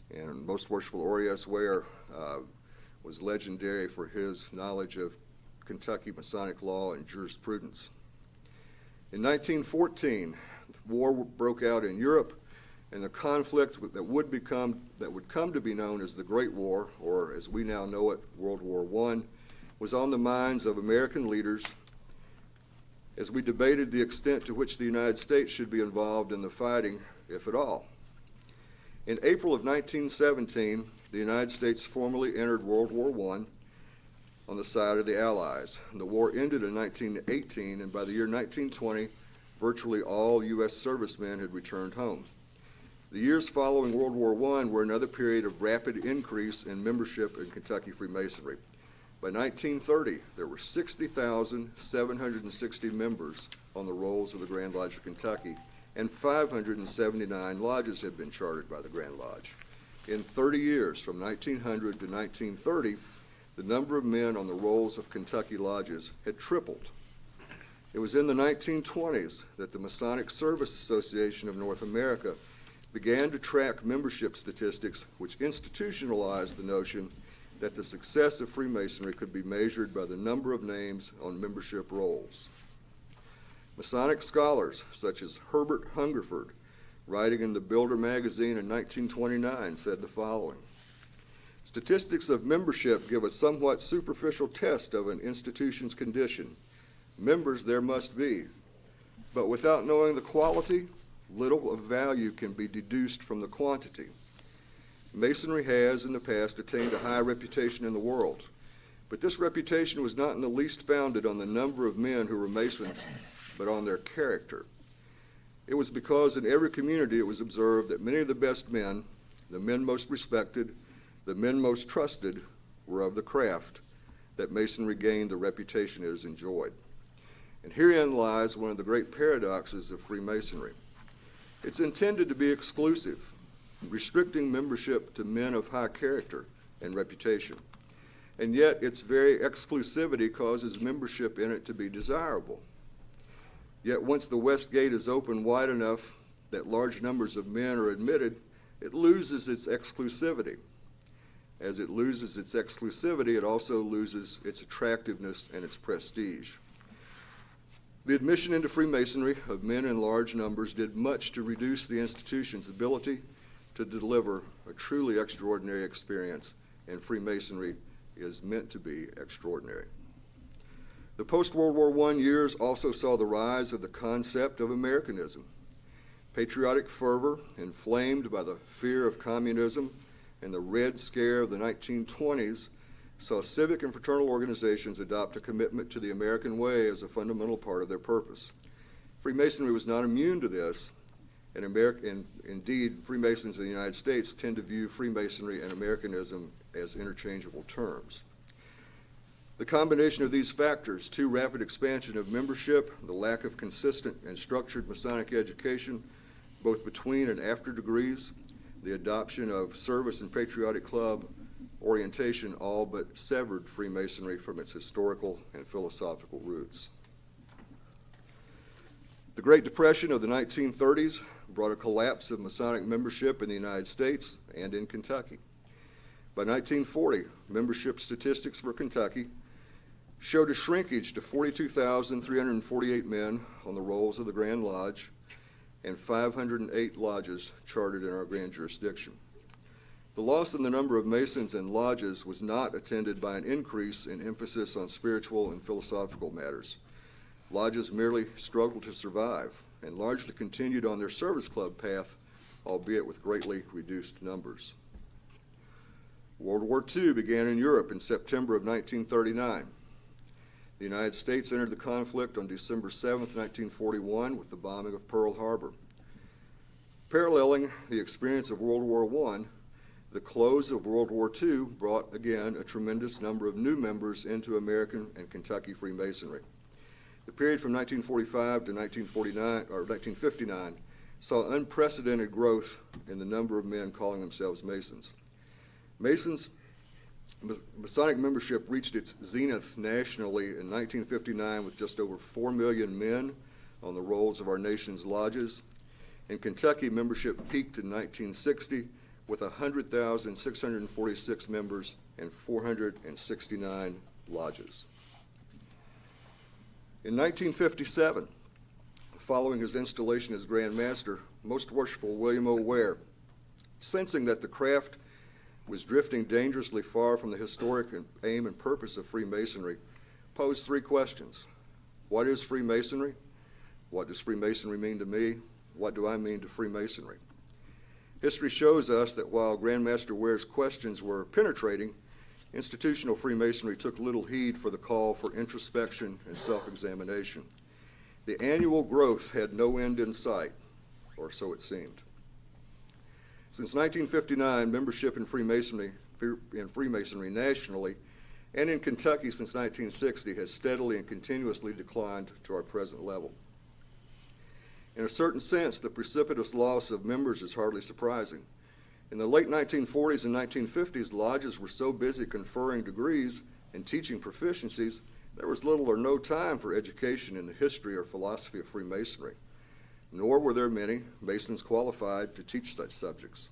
and Most Worshipful Orius Ware was legendary for his knowledge of Kentucky Masonic law and jurisprudence. In 1914, war broke out in Europe, and the conflict that would come to be known as the Great War, or as we now know it, World War I, was on the minds of American leaders as we debated the extent to which the United States should be involved in the fighting, if at all. In April of 1917, the United States formally entered World War I on the side of the Allies. The war ended in 1918, and by the year 1920, virtually all U.S. servicemen had returned home. The years following World War I were another period of rapid increase in membership in Kentucky Freemasonry. By 1930, there were 60,760 members on the rolls of the Grand Lodge of Kentucky, and 579 lodges had been chartered by the Grand Lodge. In 30 years, from 1900 to 1930, the number of men on the rolls of Kentucky lodges had tripled. It was in the 1920s that the Masonic Service Association of North America began to track membership statistics, which institutionalized the notion that the success of Freemasonry could be measured by the number of names on membership rolls. Masonic scholars such as Herbert Hungerford, writing in the Builder magazine in 1929, said the following: "Statistics of membership give a somewhat superficial test of an institution's condition. Members there must be, but without knowing the quality, little of value can be deduced from the quantity. Masonry has, in the past, attained a high reputation in the world, but this reputation was not in the least founded on the number of men who were Masons, but on their character. It was because in every community it was observed that many of the best men, the men most respected, the men most trusted, were of the craft, that Masonry gained the reputation it has enjoyed. And herein lies one of the great paradoxes of Freemasonry. It's intended to be exclusive, restricting membership to men of high character and reputation. And yet its very exclusivity causes membership in it to be desirable. Yet once the West Gate is open wide enough that large numbers of men are admitted, it loses its exclusivity. As it loses its exclusivity, it also loses its attractiveness and its prestige. The admission into Freemasonry of men in large numbers did much to reduce the institution's ability to deliver a truly extraordinary experience, and Freemasonry is meant to be extraordinary. The post-World War I years also saw the rise of the concept of Americanism. Patriotic fervor, inflamed by the fear of communism and the Red Scare of the 1920s, saw civic and fraternal organizations adopt a commitment to the American way as a fundamental part of their purpose. Freemasonry was not immune to this, and indeed, Freemasons in the United States tend to view Freemasonry and Americanism as interchangeable terms. The combination of these factors, too rapid expansion of membership, the lack of consistent and structured Masonic education, both between and after degrees, the adoption of service and patriotic club orientation all but severed Freemasonry from its historical and philosophical roots. The Great Depression of the 1930s brought a collapse of Masonic membership in the United States and in Kentucky. By 1940, membership statistics for Kentucky showed a shrinkage to 42,348 men on the rolls of the Grand Lodge and 508 lodges chartered in our grand jurisdiction. The loss in the number of Masons and lodges was not attended by an increase in emphasis on spiritual and philosophical matters. Lodges merely struggled to survive and largely continued on their service club path, albeit with greatly reduced numbers. World War II began in Europe in September of 1939. The United States entered the conflict on December 7, 1941, with the bombing of Pearl Harbor. Paralleling the experience of World War I, the close of World War II brought again a tremendous number of new members into American and Kentucky Freemasonry. The period from 1945 to 1959 saw unprecedented growth in the number of men calling themselves Masons. Masonic membership reached its zenith nationally in 1959 with just over 4 million men on the rolls of our nation's lodges. In Kentucky, membership peaked in 1960 with 100,646 members and 469 lodges. In 1957, following his installation as Grand Master, Most Worshipful William O. Ware, sensing that the craft was drifting dangerously far from the historic aim and purpose of Freemasonry, posed 3 questions. What is Freemasonry? What does Freemasonry mean to me? What do I mean to Freemasonry? History shows us that while Grand Master Ware's questions were penetrating, institutional Freemasonry took little heed for the call for introspection and self-examination. The annual growth had no end in sight, or so it seemed. Since 1959, membership in Freemasonry nationally and in Kentucky since 1960 has steadily and continuously declined to our present level. In a certain sense, the precipitous loss of members is hardly surprising. In the late 1940s and 1950s, lodges were so busy conferring degrees and teaching proficiencies, there was little or no time for education in the history or philosophy of Freemasonry, nor were there many Masons qualified to teach such subjects.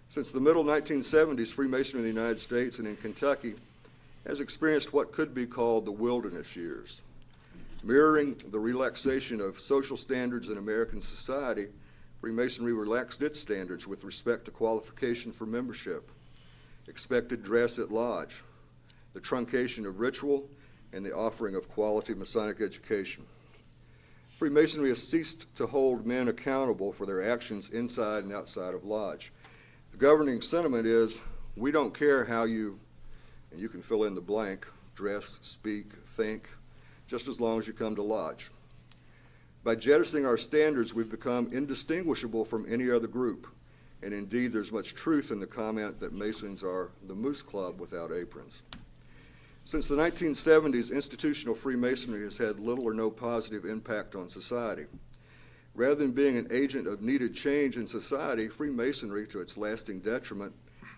Since the middle 1970s, Freemasonry in the United States and in Kentucky has experienced what could be called the wilderness years. Mirroring the relaxation of social standards in American society, Freemasonry relaxed its standards with respect to qualification for membership, expected dress at lodge, the truncation of ritual, and the offering of quality Masonic education. Freemasonry has ceased to hold men accountable for their actions inside and outside of lodge. The governing sentiment is, we don't care how you, and you can fill in the blank, dress, speak, think, just as long as you come to lodge. By jettisoning our standards, we've become indistinguishable from any other group. And indeed, there's much truth in the comment that Masons are the Moose Club without aprons. Since the 1970s, institutional Freemasonry has had little or no positive impact on society. Rather than being an agent of needed change in society, Freemasonry, to its lasting detriment,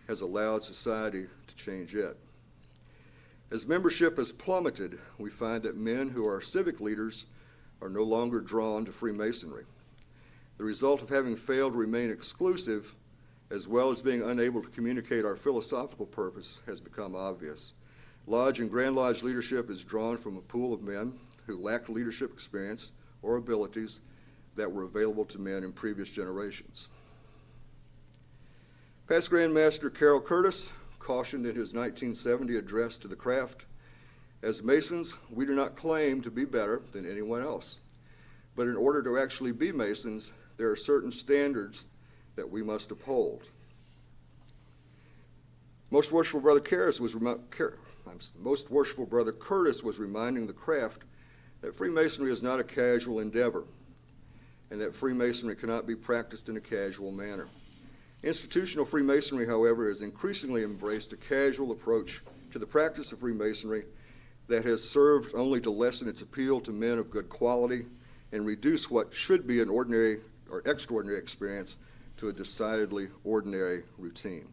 has allowed society to change it. As membership has plummeted, we find that men who are civic leaders are no longer drawn to Freemasonry. The result of having failed to remain exclusive, as well as being unable to communicate our philosophical purpose, has become obvious. Lodge and Grand Lodge leadership is drawn from a pool of men who lacked leadership experience or abilities that were available to men in previous generations. Past Grand Master Carroll Curtis cautioned in his 1970 address to the craft, "As Masons, we do not claim to be better than anyone else, but in order to actually be Masons, there are certain standards that we must uphold." Most worshipful Brother Curtis was reminding the craft that Freemasonry is not a casual endeavor, and that Freemasonry cannot be practiced in a casual manner. Institutional Freemasonry, however, has increasingly embraced a casual approach to the practice of Freemasonry that has served only to lessen its appeal to men of good quality and reduce what should be an ordinary or extraordinary experience to a decidedly ordinary routine.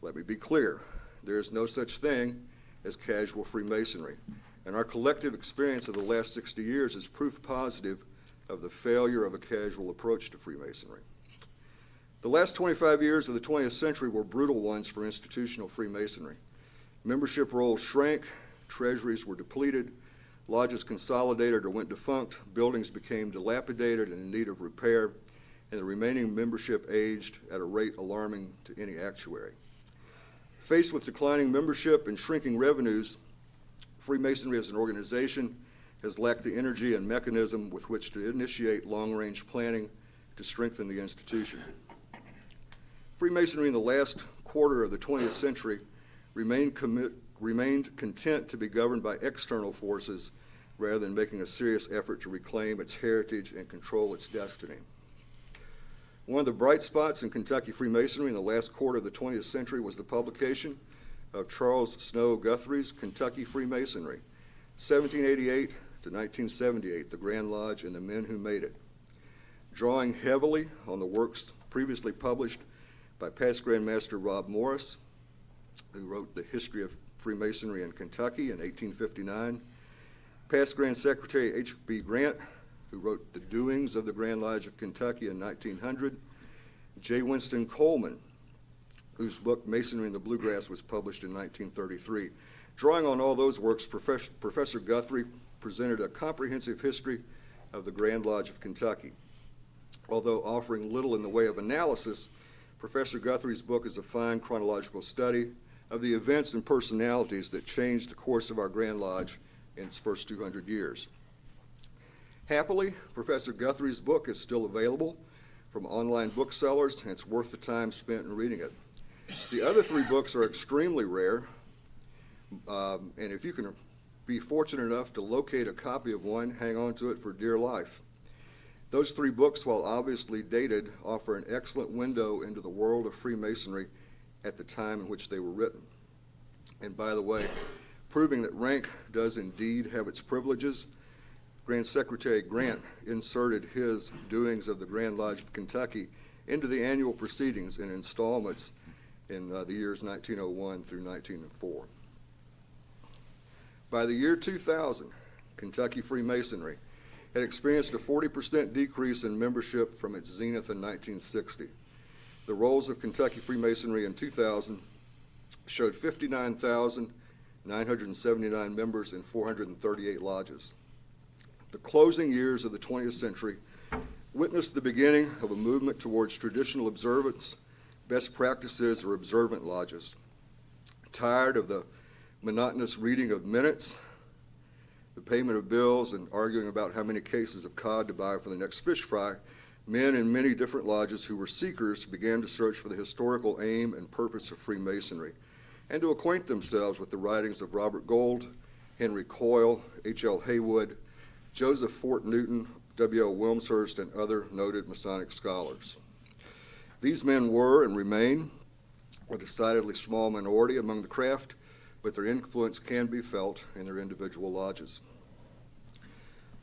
Let me be clear, there is no such thing as casual Freemasonry, and our collective experience of the last 60 years is proof positive of the failure of a casual approach to Freemasonry. The last 25 years of the 20th century were brutal ones for institutional Freemasonry. Membership rolls shrank, treasuries were depleted, lodges consolidated or went defunct, buildings became dilapidated and in need of repair, and the remaining membership aged at a rate alarming to any actuary. Faced with declining membership and shrinking revenues, Freemasonry as an organization has lacked the energy and mechanism with which to initiate long-range planning to strengthen the institution. Freemasonry in the last quarter of the 20th century remained content to be governed by external forces rather than making a serious effort to reclaim its heritage and control its destiny. One of the bright spots in Kentucky Freemasonry in the last quarter of the 20th century was the publication of Charles Snow Guthrie's Kentucky Freemasonry, 1788 to 1978, The Grand Lodge and the Men Who Made It. Drawing heavily on the works previously published by past Grand Master Rob Morris, who wrote The History of Freemasonry in Kentucky in 1859, past Grand Secretary H.B. Grant, who wrote The Doings of the Grand Lodge of Kentucky in 1900, J. Winston Coleman, whose book Masonry in the Bluegrass was published in 1933. Drawing on all those works, Professor Guthrie presented a comprehensive history of the Grand Lodge of Kentucky. Although offering little in the way of analysis, Professor Guthrie's book is a fine chronological study of the events and personalities that changed the course of our Grand Lodge in its first 200 years. Happily, Professor Guthrie's book is still available from online booksellers, and it's worth the time spent in reading it. The other three books are extremely rare, and if you can be fortunate enough to locate a copy of one, hang on to it for dear life. Those three books, while obviously dated, offer an excellent window into the world of Freemasonry at the time in which they were written. And by the way, proving that rank does indeed have its privileges, Grand Secretary Grant inserted his Doings of the Grand Lodge of Kentucky into the annual proceedings in installments in the years 1901 through 1904. By the year 2000, Kentucky Freemasonry had experienced a 40% decrease in membership from its zenith in 1960. The rolls of Kentucky Freemasonry in 2000 showed 59,979 members in 438 lodges. The closing years of the 20th century witnessed the beginning of a movement towards traditional observance, best practices, or observant lodges. Tired of the monotonous reading of minutes, the payment of bills, and arguing about how many cases of cod to buy for the next fish fry, men in many different lodges who were seekers began to search for the historical aim and purpose of Freemasonry and to acquaint themselves with the writings of Robert Gould, Henry Coyle, H.L. Haywood, Joseph Fort Newton, W.O. Wilmshurst, and other noted Masonic scholars. These men were and remain a decidedly small minority among the craft, but their influence can be felt in their individual lodges.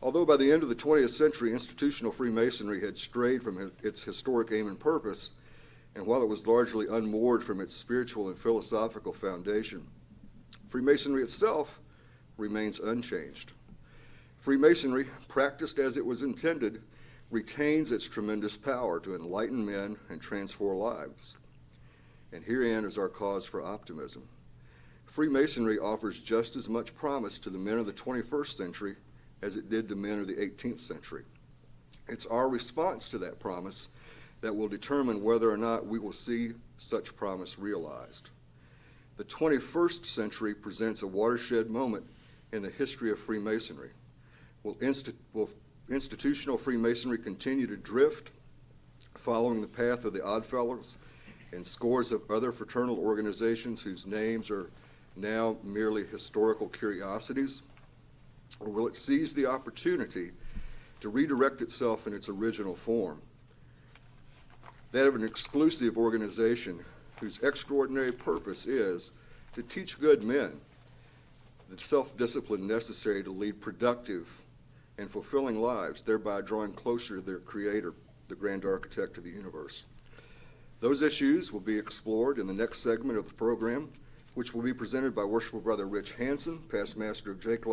Although by the end of the 20th century, institutional Freemasonry had strayed from its historic aim and purpose, and while it was largely unmoored from its spiritual and philosophical foundation, Freemasonry itself remains unchanged. Freemasonry, practiced as it was intended, retains its tremendous power to enlighten men and transform lives. And herein is our cause for optimism. Freemasonry offers just as much promise to the men of the 21st century as it did to men of the 18th century. It's our response to that promise that will determine whether or not we will see such promise realized. The 21st century presents a watershed moment in the history of Freemasonry. Will institutional Freemasonry continue to drift, following the path of the Oddfellows and scores of other fraternal organizations whose names are now merely historical curiosities? Or will it seize the opportunity to redirect itself in its original form, that of an exclusive organization whose extraordinary purpose is to teach good men the self-discipline necessary to lead productive and fulfilling lives, thereby drawing closer to their Creator, the grand architect of the universe? Those issues will be explored in the next segment of the program, which will be presented by Worshipful Brother Rich Hansen, past master of Jake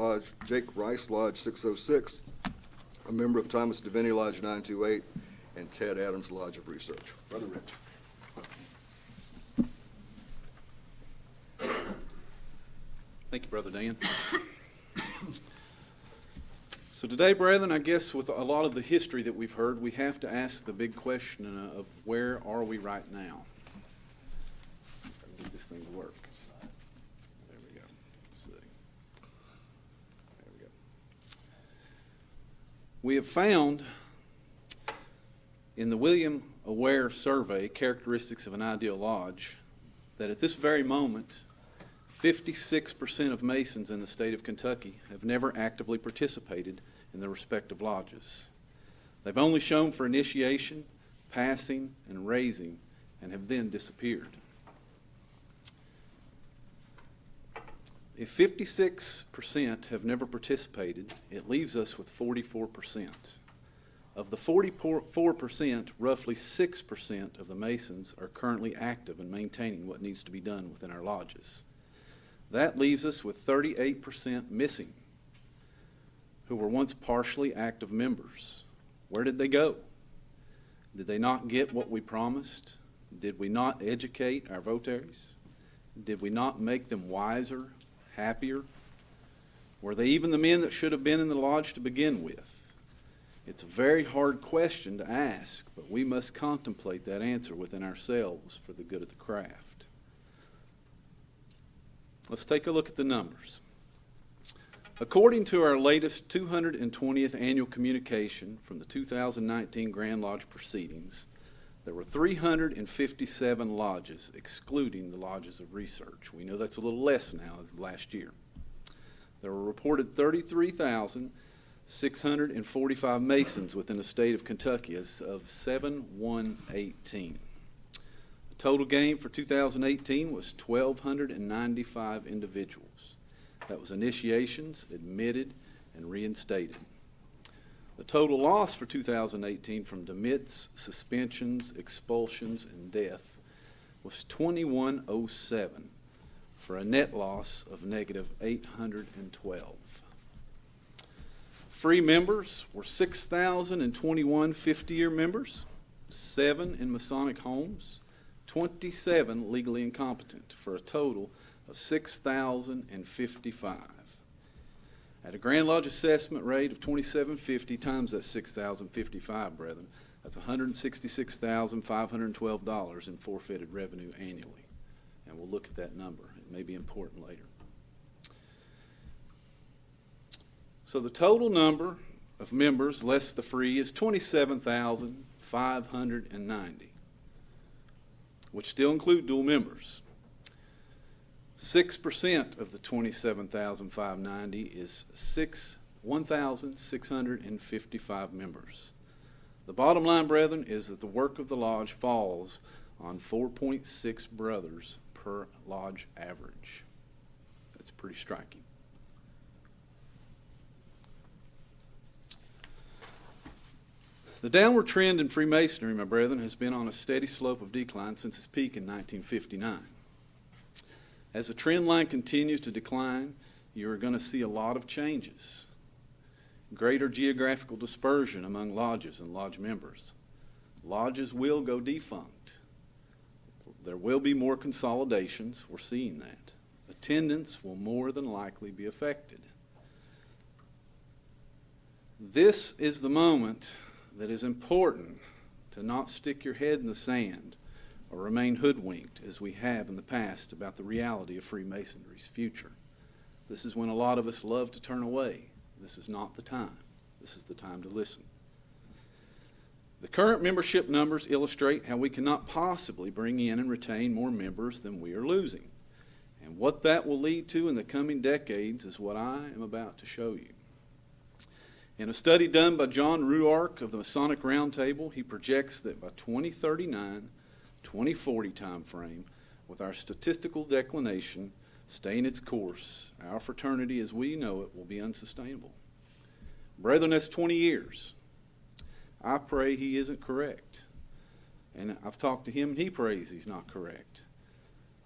Rice Lodge 606, a member of Thomas DeViney Lodge 928, and Ted Adams Lodge of Research. Brother Rich. Thank you, Brother Dan. So today, brethren, I guess with a lot of the history that we've heard, we have to ask the big question of where are we right now? See if I can get this thing to work. There we go. Let's see. There we go. We have found in the William Aware Survey, Characteristics of an Ideal Lodge, that at this very moment, 56% of Masons in the state of Kentucky have never actively participated in their respective lodges. They've only shown for initiation, passing, and raising, and have then disappeared. If 56% have never participated, it leaves us with 44%. Of the 44%, roughly 6% of the Masons are currently active in maintaining what needs to be done within our lodges. That leaves us with 38% missing, who were once partially active members. Where did they go? Did they not get what we promised? Did we not educate our votaries? Did we not make them wiser, happier? Were they even the men that should have been in the lodge to begin with? It's a very hard question to ask, but we must contemplate that answer within ourselves for the good of the craft. Let's take a look at the numbers. According to our latest 220th annual communication from the 2019 Grand Lodge proceedings, there were 357 lodges, excluding the lodges of research. We know that's a little less now as last year. There were reported 33,645 Masons within the state of Kentucky as of 7/1/18. The total gain for 2018 was 1,295 individuals. That was initiations, admitted, and reinstated. The total loss for 2018 from demits, suspensions, expulsions, and death was 2,107 for a net loss of negative 812. Free members were 6,021 50-year members, 7 in Masonic homes, 27 legally incompetent, for a total of 6,055. At a Grand Lodge assessment rate of $2,750 times that 6,055, brethren, that's $166,512 in forfeited revenue annually. And we'll look at that number. It may be important later. So the total number of members less the free is 27,590, which still include dual members. 6% of the 27,590 is 1,655 members. The bottom line, brethren, is that the work of the lodge falls on 4.6 brothers per lodge average. That's pretty striking. The downward trend in Freemasonry, my brethren, has been on a steady slope of decline since its peak in 1959. As the trend line continues to decline, you're going to see a lot of changes. Greater geographical dispersion among lodges and lodge members. Lodges will go defunct. There will be more consolidations. We're seeing that. attendance will more than likely be affected. This is the moment that is important to not stick your head in the sand or remain hoodwinked as we have in the past about the reality of Freemasonry's future. This is when a lot of us love to turn away. This is not the time. This is the time to listen. The current membership numbers illustrate how we cannot possibly bring in and retain more members than we are losing. And what that will lead to in the coming decades is what I am about to show you. In a study done by John Ruark of the Masonic Roundtable, he projects that by 2039, 2040 time frame, with our statistical declination staying its course, our fraternity as we know it will be unsustainable. Brethren, that's 20 years. I pray he isn't correct. And I've talked to him and he prays he's not correct.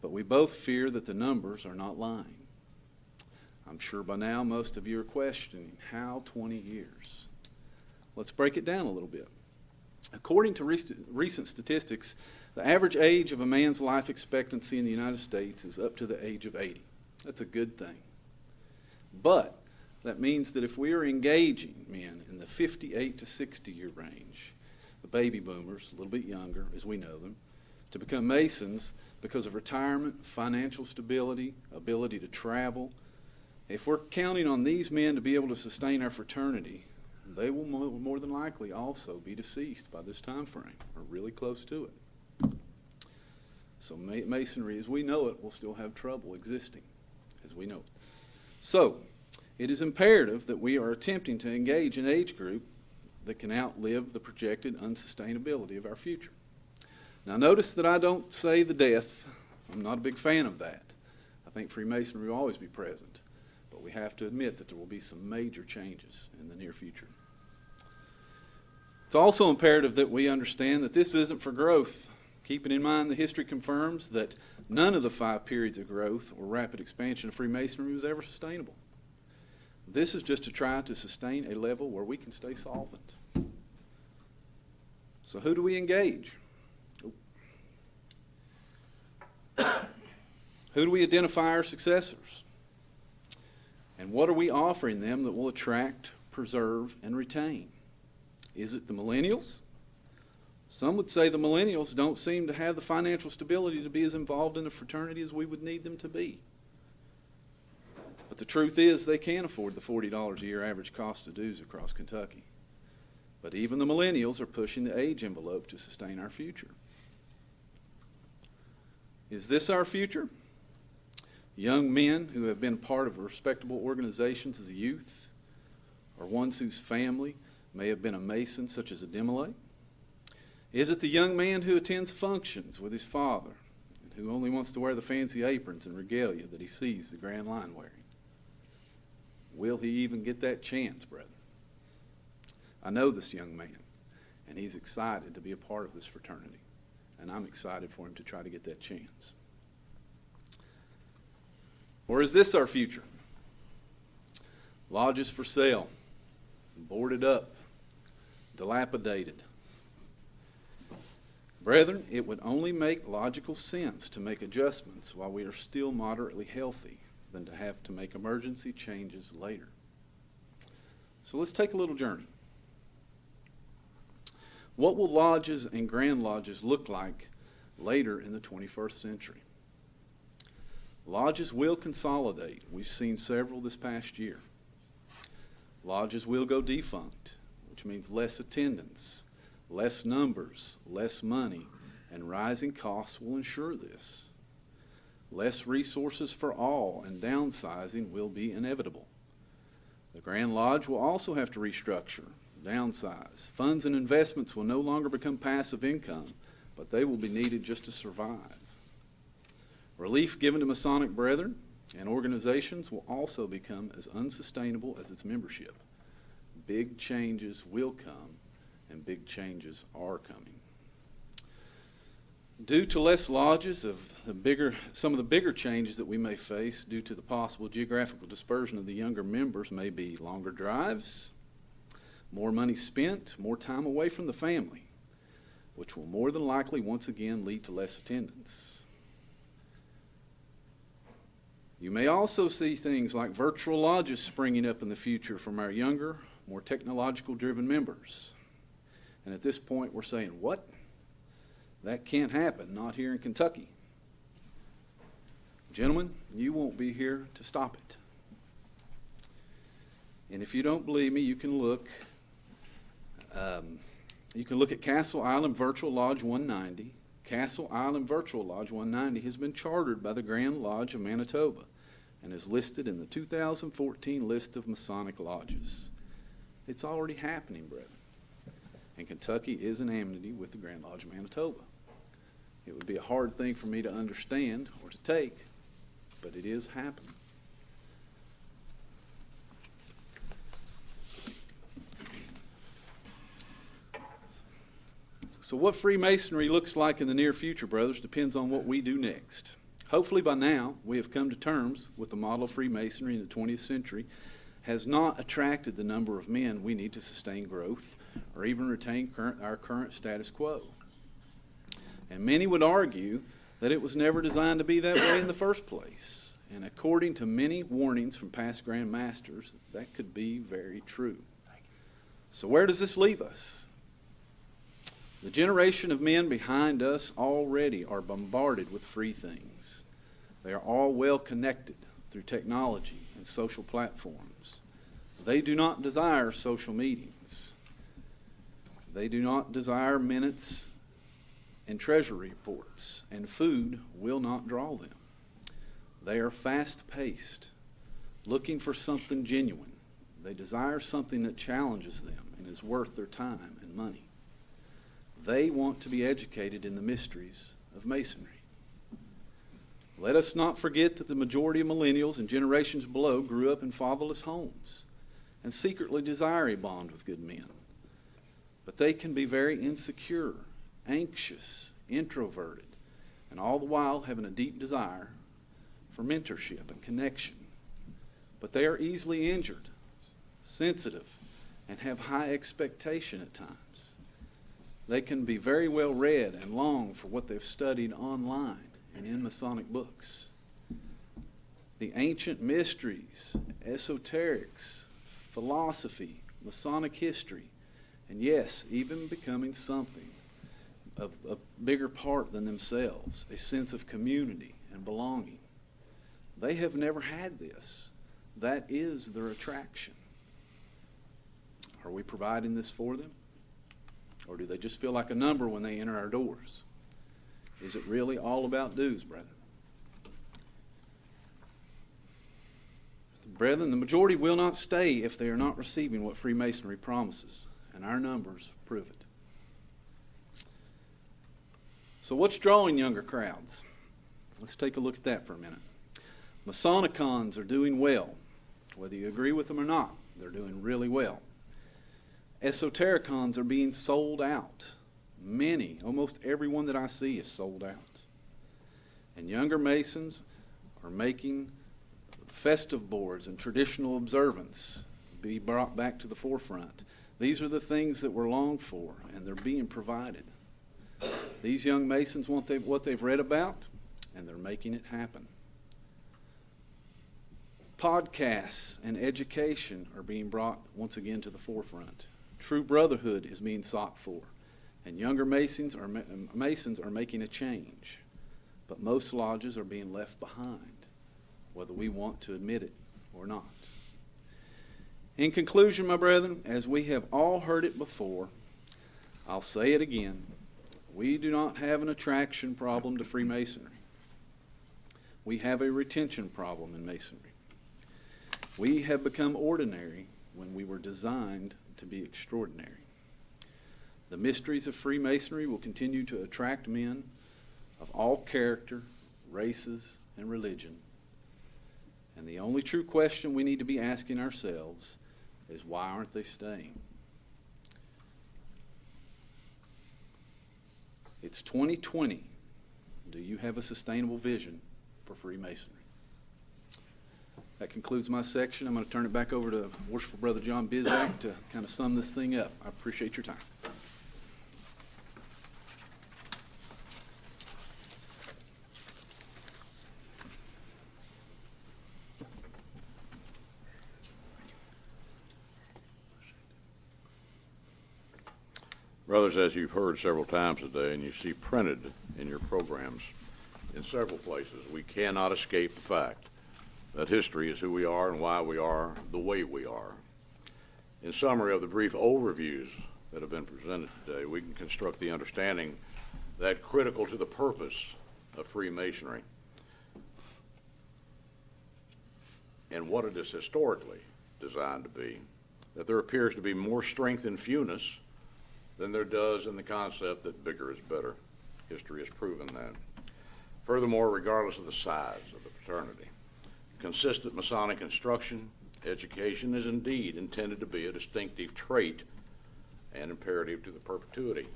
But we both fear that the numbers are not lying. I'm sure by now most of you are questioning, how 20 years? Let's break it down a little bit. According to recent statistics, the average age of a man's life expectancy in the United States is up to the age of 80. That's a good thing. But that means that if we are engaging men in the 58 to 60 year range, the baby boomers, a little bit younger as we know them, to become Masons because of retirement, financial stability, ability to travel, if we're counting on these men to be able to sustain our fraternity, they will more than likely also be deceased by this time frame, or really close to it. So Masonry, as we know it, will still have trouble existing, as we know it. So, it is imperative that we are attempting to engage an age group that can outlive the projected unsustainability of our future. Now notice that I don't say the death. I'm not a big fan of that. I think Freemasonry will always be present. But we have to admit that there will be some major changes in the near future. It's also imperative that we understand that this isn't for growth. Keeping in mind the history confirms that none of the 5 periods of growth or rapid expansion of Freemasonry was ever sustainable. This is just to try to sustain a level where we can stay solvent. So who do we engage? Who do we identify our successors? And what are we offering them that will attract, preserve, and retain? Is it the millennials? Some would say the millennials don't seem to have the financial stability to be as involved in the fraternity as we would need them to be. But the truth is they can afford the $40 a year average cost of dues across Kentucky. But even the millennials are pushing the age envelope to sustain our future. Is this our future? Young men who have been part of respectable organizations as a youth, or ones whose family may have been a Mason, such as a Demolay? Is it the young man who attends functions with his father, and who only wants to wear the fancy aprons and regalia that he sees the Grand Line wearing? Will he even get that chance, brethren? I know this young man, and he's excited to be a part of this fraternity, and I'm excited for him to try to get that chance. Or is this our future? Lodges for sale, boarded up, dilapidated. Brethren, it would only make logical sense to make adjustments while we are still moderately healthy than to have to make emergency changes later. So let's take a little journey. What will lodges and grand lodges look like later in the 21st century? Lodges will consolidate. We've seen several this past year. Lodges will go defunct, which means less attendance, less numbers, less money, and rising costs will ensure this. Less resources for all and downsizing will be inevitable. The Grand Lodge will also have to restructure, downsize. Funds and investments will no longer become passive income, but they will be needed just to survive. Relief given to Masonic brethren and organizations will also become as unsustainable as its membership. Big changes will come, and big changes are coming. Due to less lodges, some of the bigger changes that we may face due to the possible geographical dispersion of the younger members may be longer drives, more money spent, more time away from the family, which will more than likely once again lead to less attendance. You may also see things like virtual lodges springing up in the future from our younger, more technological-driven members. And at this point, we're saying, what? That can't happen, not here in Kentucky. Gentlemen, you won't be here to stop it. And if you don't believe me, you can look at Castle Island Virtual Lodge 190. Castle Island Virtual Lodge 190 has been chartered by the Grand Lodge of Manitoba and is listed in the 2014 list of Masonic lodges. It's already happening, brethren. And Kentucky is an amity with the Grand Lodge of Manitoba. It would be a hard thing for me to understand or to take, but it is happening. So what Freemasonry looks like in the near future, brothers, depends on what we do next. Hopefully by now we have come to terms with the model of Freemasonry in the 20th century has not attracted the number of men we need to sustain growth or even retain our current status quo. And many would argue that it was never designed to be that way in the first place. And according to many warnings from past Grand Masters, that could be very true. So where does this leave us? The generation of men behind us already are bombarded with free things. They are all well connected through technology and social platforms. They do not desire social meetings. They do not desire minutes and treasury reports, and food will not draw them. They are fast-paced, looking for something genuine. They desire something that challenges them and is worth their time and money. They want to be educated in the mysteries of Masonry. Let us not forget that the majority of millennials and generations below grew up in fatherless homes and secretly desire a bond with good men. But they can be very insecure, anxious, introverted, and all the while having a deep desire for mentorship and connection. But they are easily injured, sensitive, and have high expectation at times. They can be very well read and long for what they've studied online and in Masonic books. The ancient mysteries, esoterics, philosophy, Masonic history, and yes, even becoming something of a bigger part than themselves, a sense of community and belonging. They have never had this. That is their attraction. Are we providing this for them? Or do they just feel like a number when they enter our doors? Is it really all about dues, brethren? Brethren, the majority will not stay if they are not receiving what Freemasonry promises, and our numbers prove it. So what's drawing younger crowds? Let's take a look at that for a minute. Masonicons are doing well. Whether you agree with them or not, they're doing really well. Esotericons are being sold out. Many, almost everyone that I see is sold out. And younger Masons are making festive boards and traditional observance be brought back to the forefront. These are the things that we're longed for, and they're being provided. These young Masons want what they've read about, and they're making it happen. Podcasts and education are being brought once again to the forefront. True brotherhood is being sought for, and younger Masons are making a change. But most lodges are being left behind, whether we want to admit it or not. In conclusion, my brethren, as we have all heard it before, I'll say it again. We do not have an attraction problem to Freemasonry. We have a retention problem in Masonry. We have become ordinary when we were designed to be extraordinary. The mysteries of Freemasonry will continue to attract men of all character, races, and religion. And the only true question we need to be asking ourselves is, why aren't they staying? It's 2020. Do you have a sustainable vision for Freemasonry? That concludes my section. I'm going to turn it back over to Worshipful Brother John Bizak to kind of sum this thing up. I appreciate your time. Brothers, as you've heard several times today, and you see printed in your programs in several places, we cannot escape the fact that history is who we are and why we are the way we are. In summary of the brief overviews that have been presented today, we can construct the understanding that critical to the purpose of Freemasonry and what it is historically designed to be, that there appears to be more strength in fewness than there does in the concept that bigger is better. History has proven that. Furthermore, regardless of the size of the fraternity, consistent Masonic instruction, education is indeed intended to be a distinctive trait and imperative to the perpetuity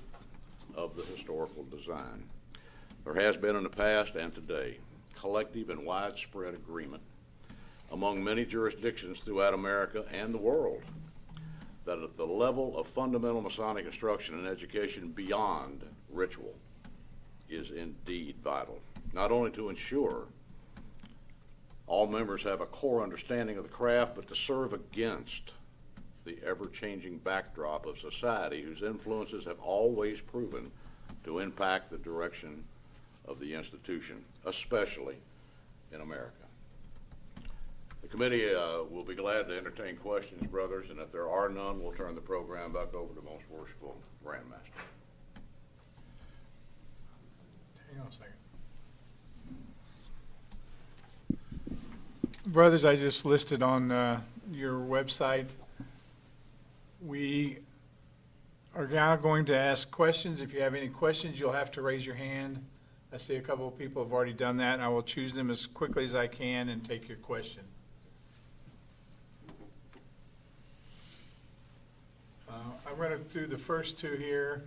of the historical design. There has been in the past and today collective and widespread agreement among many jurisdictions throughout America and the world that at the level of fundamental Masonic instruction and education beyond ritual is indeed vital, not only to ensure all members have a core understanding of the craft, but to serve against the ever-changing backdrop of society whose influences have always proven to impact the direction of the institution, especially in America. The committee will be glad to entertain questions, brothers, and if there are none, we'll turn the program back over to Most Worshipful Grand Master. Hang on a second. Brothers, I just listed on your website. We are now going to ask questions. If you have any questions, you'll have to raise your hand. I see a couple of people have already done that, and I will choose them as quickly as I can and take your question. I'm going to do the first two here.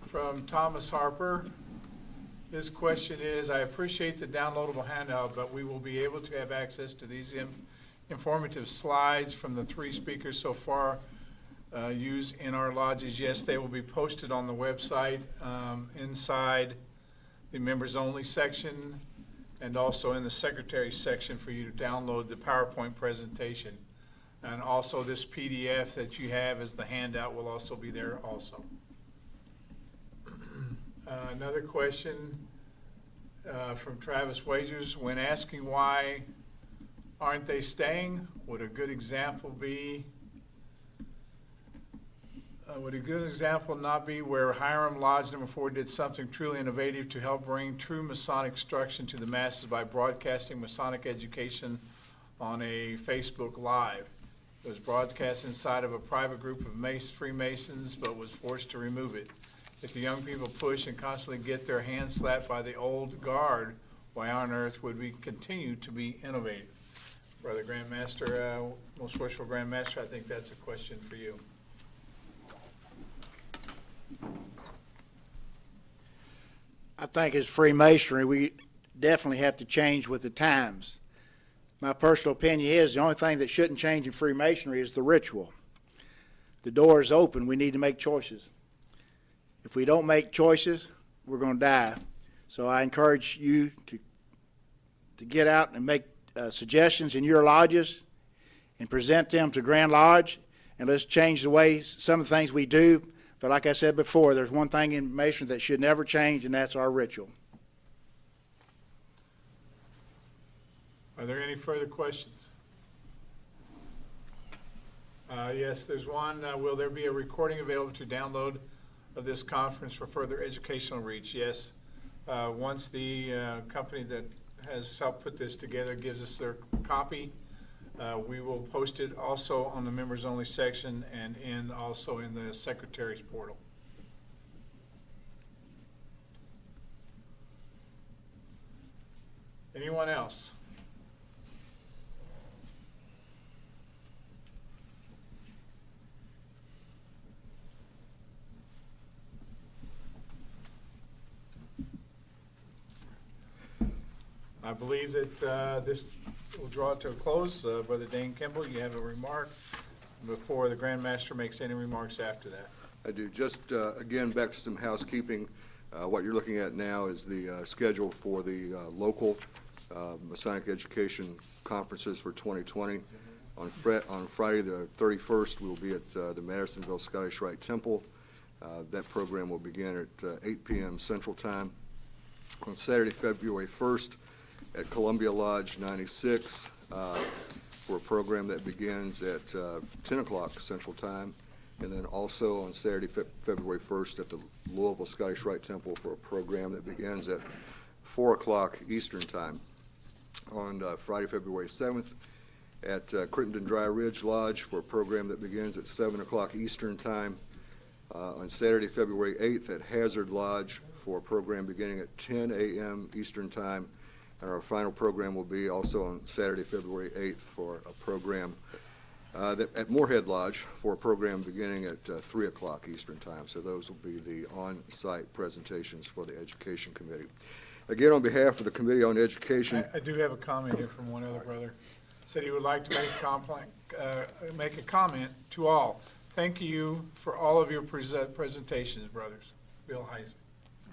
From Thomas Harper. His question is, I appreciate the downloadable handout, but we will be able to have access to these informative slides from the three speakers so far used in our lodges. Yes, they will be posted on the website inside the members only section and also in the secretary section for you to download the PowerPoint presentation. And also this PDF that you have as the handout will also be there also. Another question from Travis Wagers. When asking why aren't they staying, would a good example be, would a good example not be where Hiram Lodge Number 4 did something truly innovative to help bring true Masonic instruction to the masses by broadcasting Masonic education on a Facebook Live? It was broadcast inside of a private group of Freemasons, but was forced to remove it. If the young people push and constantly get their hands slapped by the old guard, why on earth would we continue to be innovative? Brother Grandmaster, Most Worshipful Grandmaster, I think that's a question for you. I think as Freemasonry, we definitely have to change with the times. My personal opinion is the only thing that shouldn't change in Freemasonry is the ritual. The door is open. We need to make choices. If we don't make choices, we're going to die. So I encourage you to get out and make suggestions in your lodges and present them to Grand Lodge, and let's change the ways, some of the things we do. But like I said before, there's one thing in Masonry that should never change, and that's our ritual. Are there any further questions? Yes, there's one. Will there be a recording available to download of this conference for further educational reach? Yes. Once the company that has helped put this together gives us their copy, we will post it also on the members only section and also in the secretary's portal. Anyone else? I believe that this will draw it to a close. Brother Dane Kimball, you have a remark before the Grand Master makes any remarks after that. I do. Just, again, back to some housekeeping. What you're looking at now is the schedule for the local Masonic education conferences for 2020. On Friday, the 31st, we'll be at the Madisonville Scottish Rite Temple. That program will begin at 8 p.m. Central Time. On Saturday, February 1st, at Columbia Lodge 96, for a program that begins at 10 o'clock Central Time. And then also on Saturday, February 1st, at the Louisville Scottish Rite Temple for a program that begins at 4 o'clock Eastern Time. On Friday, February 7th, at Crittenden Dry Ridge Lodge for a program that begins at 7 o'clock Eastern Time. On Saturday, February 8th, at Hazard Lodge for a program beginning at 10 a.m. Eastern Time. And our final program will be also on Saturday, February 8th, for a program at Moorhead Lodge for a program beginning at 3 o'clock Eastern Time. So those will be the on-site presentations for the Education Committee. Again, on behalf of the Committee on Education, I do have a comment here from one other brother. Said he would like to make a comment to all. Thank you for all of your presentations, brothers. Bill Heisey.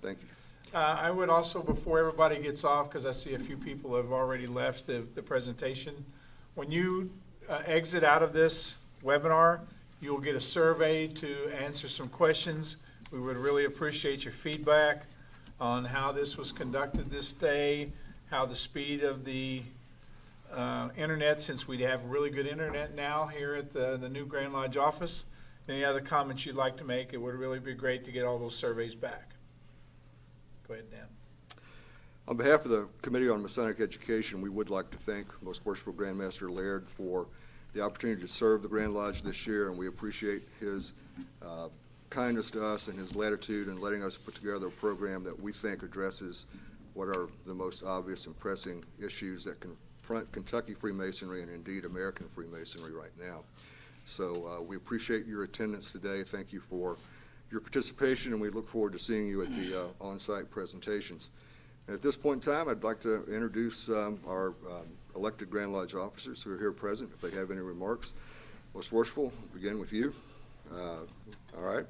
thank you. I would also, before everybody gets off, because I see a few people have already left the presentation, when you exit out of this webinar, you will get a survey to answer some questions. We would really appreciate your feedback on how this was conducted this day, how the speed of the internet, since we have really good internet now here at the new Grand Lodge office. Any other comments you'd like to make? It would really be great to get all those surveys back. Go ahead, Dan. On behalf of the Committee on Masonic Education, we would like to thank Most Worshipful Grand Master Laird for the opportunity to serve the Grand Lodge this year, and we appreciate his kindness to us and his latitude in letting us put together a program that we think addresses what are the most obvious and pressing issues that confront Kentucky Freemasonry and indeed American Freemasonry right now. So we appreciate your attendance today. Thank you for your participation, and we look forward to seeing you at the on-site presentations. And at this point in time, I'd like to introduce our elected Grand Lodge officers who are here present, if they have any remarks. Most Worshipful, we'll begin with you. All right.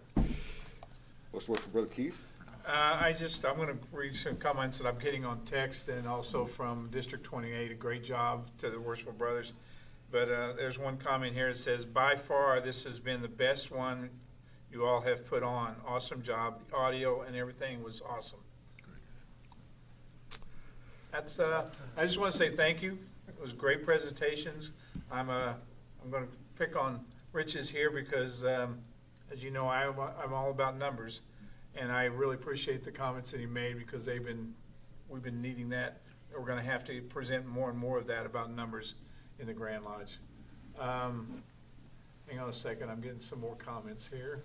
Most Worshipful Brother Keith. I'm going to read some comments that I'm getting on text and also from District 28. A great job to the Worshipful Brothers. But there's one comment here that says, by far, this has been the best one you all have put on. Awesome job. The audio and everything was awesome. That's. I just want to say thank you. It was great presentations. I'm going to pick on Rich's here because, as you know, I'm all about numbers, and I really appreciate the comments that he made because we've been needing that. We're going to have to present more and more of that about numbers in the Grand Lodge. Hang on a second. I'm getting some more comments here.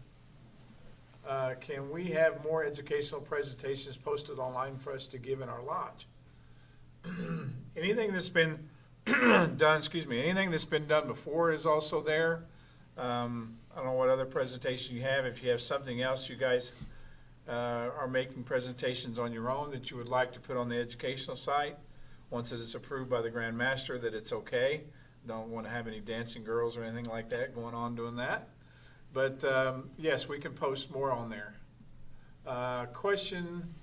Can we have more educational presentations posted online for us to give in our lodge? Anything that's been done, anything that's been done before is also there. I don't know what other presentation you have. If you have something else you guys are making presentations on your own that you would like to put on the educational site, once it is approved by the Grand Master that it's okay. Don't want to have any dancing girls or anything like that going on doing that. But yes, we can post more on there. Question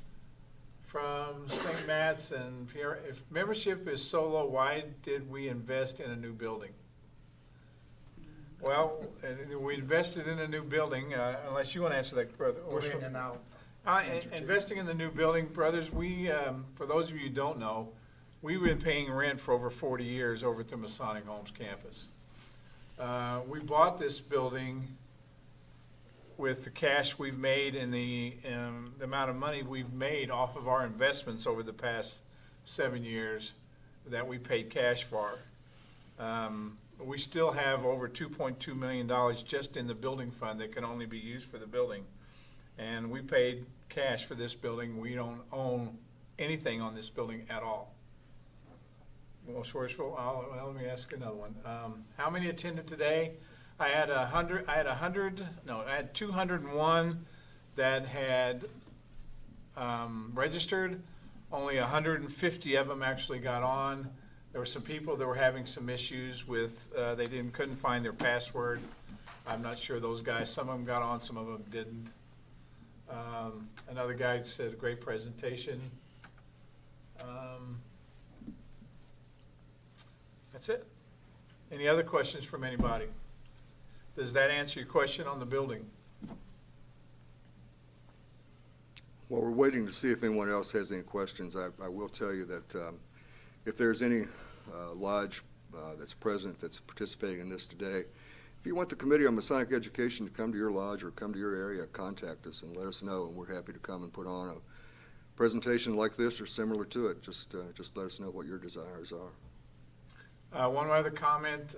from St. Matt's, and if membership is so low, why did we invest in a new building? Well, we invested in a new building, unless you want to answer that, Brother. We're in and out. Investing in the new building, brothers, we, for those of you who don't know, we've been paying rent for over 40 years over at the Masonic Homes campus. We bought this building with the cash we've made and the amount of money we've made off of our investments over the past 7 years that we paid cash for. We still have over $2.2 million just in the building fund that can only be used for the building. And we paid cash for this building. We don't own anything on this building at all. Most Worshipful, let me ask another one. How many attended today? I had 201 that had registered. Only 150 of them actually got on. There were some people that were having some issues with, they couldn't find their password. I'm not sure those guys, some of them got on, some of them didn't. Another guy said, great presentation. That's it. Any other questions from anybody? Does that answer your question on the building? While we're waiting to see if anyone else has any questions, I will tell you that if there's any lodge that's present that's participating in this today, if you want the Committee on Masonic Education to come to your lodge or come to your area, contact us and let us know, and we're happy to come and put on a presentation like this or similar to it. Just let us know what your desires are. One other comment,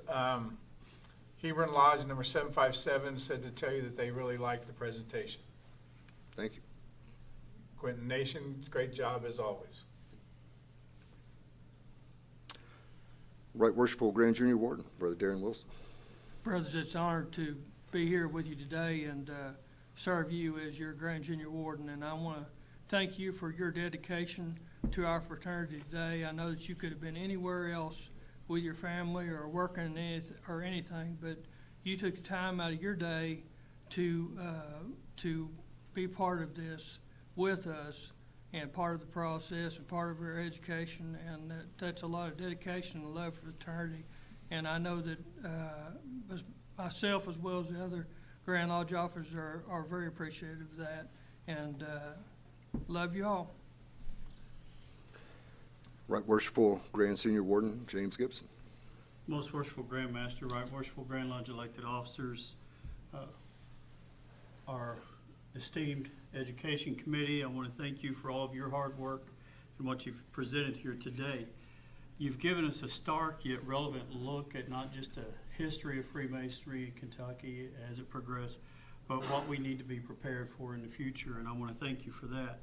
Hebron Lodge number 757 said to tell you that they really liked the presentation. Thank you. Quentin Nation, great job as always. Right Worshipful Grand Junior Warden, Brother Darren Wilson. Brothers, it's an honor to be here with you today and serve you as your Grand Junior Warden. And I want to thank you for your dedication to our fraternity today. I know that you could have been anywhere else with your family or working or anything, but you took the time out of your day to be part of this with us and part of the process and part of our education, and that's a lot of dedication and love for the fraternity. And I know that myself as well as the other Grand Lodge officers are very appreciative of that, and love you all. Right Worshipful Grand Senior Warden James Gibson. Most Worshipful Grand Master, Right Worshipful Grand Lodge elected officers, our esteemed Education Committee, I want to thank you for all of your hard work and what you've presented here today. You've given us a stark yet relevant look at not just a history of Freemasonry in Kentucky as it progressed, but what we need to be prepared for in the future, and I want to thank you for that.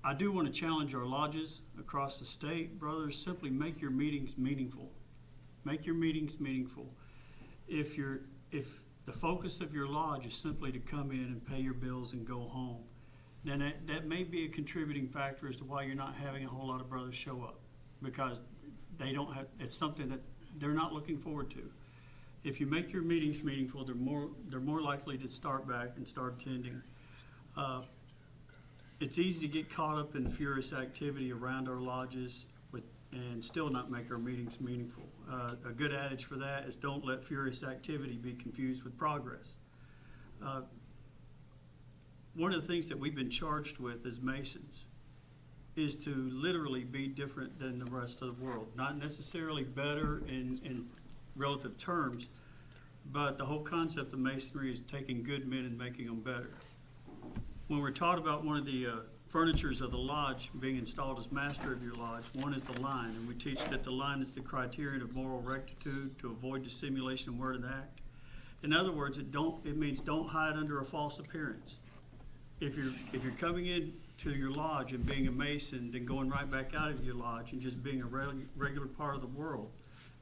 I do want to challenge our lodges across the state. Brothers, simply make your meetings meaningful. Make your meetings meaningful. If the focus of your lodge is simply to come in and pay your bills and go home, then that may be a contributing factor as to why you're not having a whole lot of brothers show up, because they don't have, it's something that they're not looking forward to. If you make your meetings meaningful, they're more likely to start back and start attending. It's easy to get caught up in furious activity around our lodges and still not make our meetings meaningful. A good adage for that is don't let furious activity be confused with progress. One of the things that we've been charged with as Masons is to literally be different than the rest of the world. Not necessarily better in relative terms, but the whole concept of Masonry is taking good men and making them better. When we're taught about one of the furnitures of the lodge being installed as master of your lodge, one is the line, and we teach that the line is the criterion of moral rectitude to avoid dissimulation of word and act. In other words, it means don't hide under a false appearance. If you're coming in to your lodge and being a Mason, then going right back out of your lodge and just being a regular part of the world,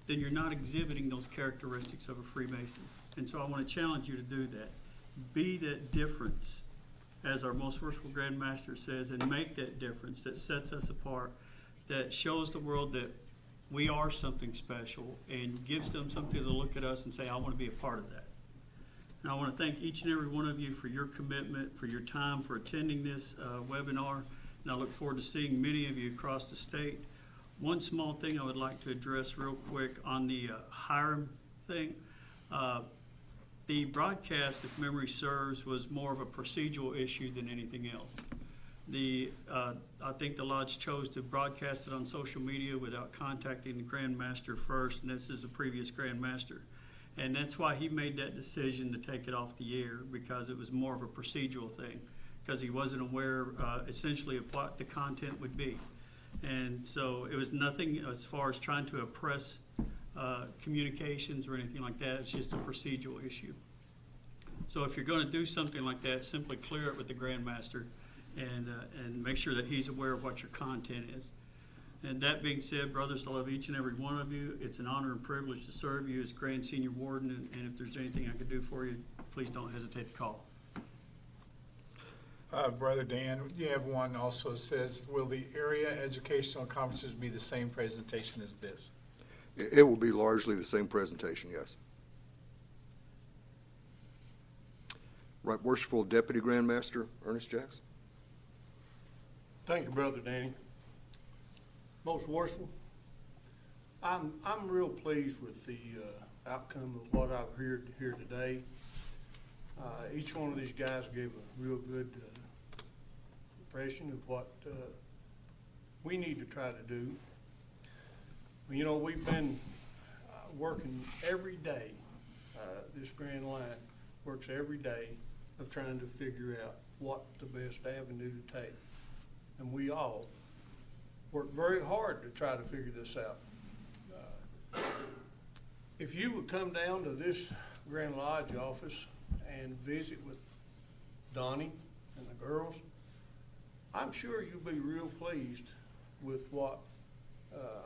then you're not exhibiting those characteristics of a Freemason. And so I want to challenge you to do that. Be that difference, as our Most Worshipful Grand Master says, and make that difference that sets us apart, that shows the world that we are something special and gives them something to look at us and say, I want to be a part of that. And I want to thank each and every one of you for your commitment, for your time, for attending this webinar, and I look forward to seeing many of you across the state. One small thing I would like to address real quick on the Hiram thing. The broadcast, if memory serves, was more of a procedural issue than anything else. I think the lodge chose to broadcast it on social media without contacting the Grand Master first, and this is the previous Grand Master. And that's why he made that decision to take it off the air, because it was more of a procedural thing, because he wasn't aware essentially of what the content would be. And so it was nothing as far as trying to oppress communications or anything like that. It's just a procedural issue. So if you're going to do something like that, simply clear it with the Grand Master and make sure that he's aware of what your content is. And that being said, brothers, I love each and every one of you. It's an honor and privilege to serve you as Grand Senior Warden, and if there's anything I could do for you, please don't hesitate to call. Brother Dan, you have one also that says, will the area educational conferences be the same presentation as this? It will be largely the same presentation, yes. Right Worshipful Deputy Grand Master Ernest Jackson. Thank you, Brother Danny. Most worshipful, I'm real pleased with the outcome of what I've heard here today. Each one of these guys gave a real good impression of what we need to try to do. You know, we've been working every day. This Grand Line works every day of trying to figure out what the best avenue to take. And we all work very hard to try to figure this out. If you would come down to this Grand Lodge office and visit with Donnie and the girls, I'm sure you'll be real pleased with what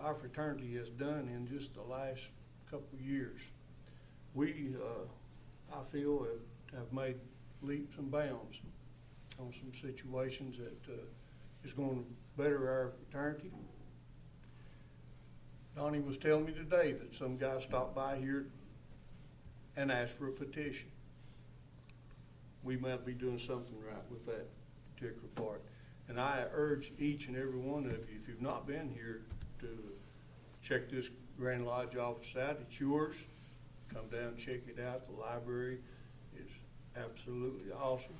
our fraternity has done in just the last couple of years. We, I feel, have made leaps and bounds on some situations that is going to better our fraternity. Donnie was telling me today that some guy stopped by here and asked for a petition. We might be doing something right with that particular part. And I urge each and every one of you, if you've not been here, to check this Grand Lodge office out. It's yours. Come down and check it out. The library is absolutely awesome.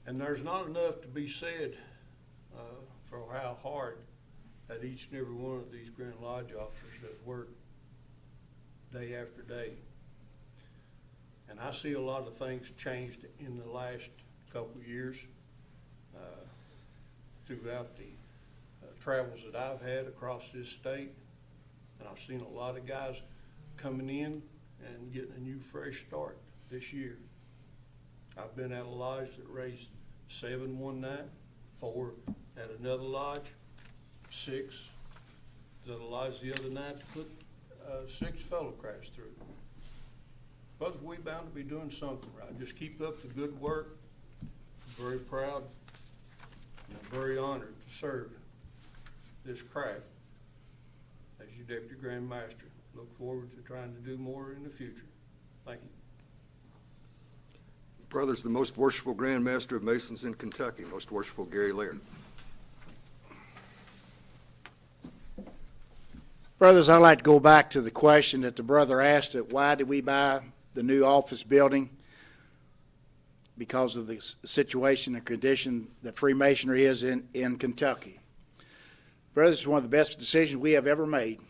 And there's not enough to be said for how hard that each and every one of these Grand Lodge officers that work day after day. And I see a lot of things changed in the last couple of years throughout the travels that I've had across this state. And I've seen a lot of guys coming in and getting a new fresh start this year. I've been at a lodge that raised 7 one night, 4 at another lodge, 6 at a lodge the other night to put 6 fellow crafts through. But we bound to be doing something right. Just keep up the good work. I'm very proud and I'm very honored to serve this craft as your Deputy Grand Master. Look forward to trying to do more in the future. Thank you. Brothers, the most worshipful Grand Master of Masons in Kentucky, Most Worshipful Gary Laird. Brothers, I'd like to go back to the question that the brother asked, that why did we buy the new office building? Because of the situation and condition that Freemasonry is in Kentucky. Brothers, it's one of the best decisions we have ever made.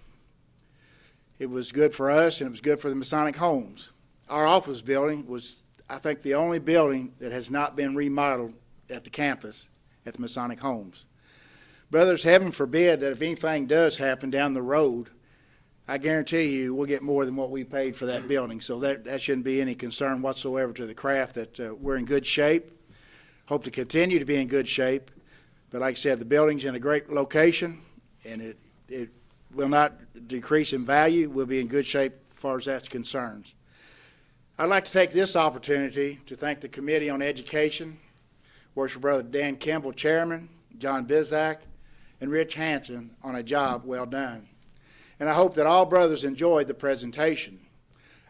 It was good for us and it was good for the Masonic homes. Our office building was, I think, the only building that has not been remodeled at the campus at the Masonic homes. Brothers, heaven forbid that if anything does happen down the road, I guarantee you we'll get more than what we paid for that building. So that shouldn't be any concern whatsoever to the craft, that we're in good shape. Hope to continue to be in good shape. But like I said, the building's in a great location, and it will not decrease in value. We'll be in good shape as far as that's concerned. I'd like to take this opportunity to thank the Committee on Education, Worship Brother Dan Kimball, Chairman, John Bizak, and Rich Hansen on a job well done. And I hope that all brothers enjoyed the presentation.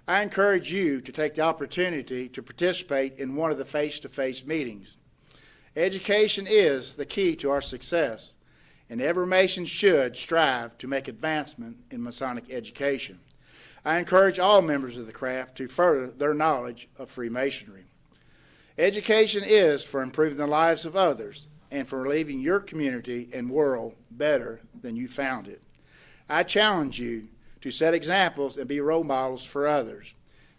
I encourage you to take the opportunity to participate in one of the face-to-face meetings. Education is the key to our success, and every Mason should strive to make advancement in Masonic education. I encourage all members of the craft to further their knowledge of Freemasonry. Education is for improving the lives of others and for leaving your community and world better than you found it. I challenge you to set examples and be role models for others.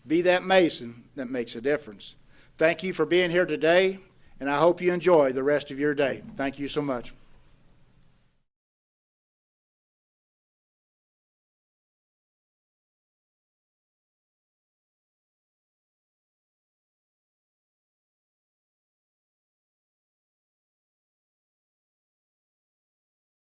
Be that Mason that makes a difference. Thank you for being here today, and I hope you enjoy the rest of your day. Thank you so much.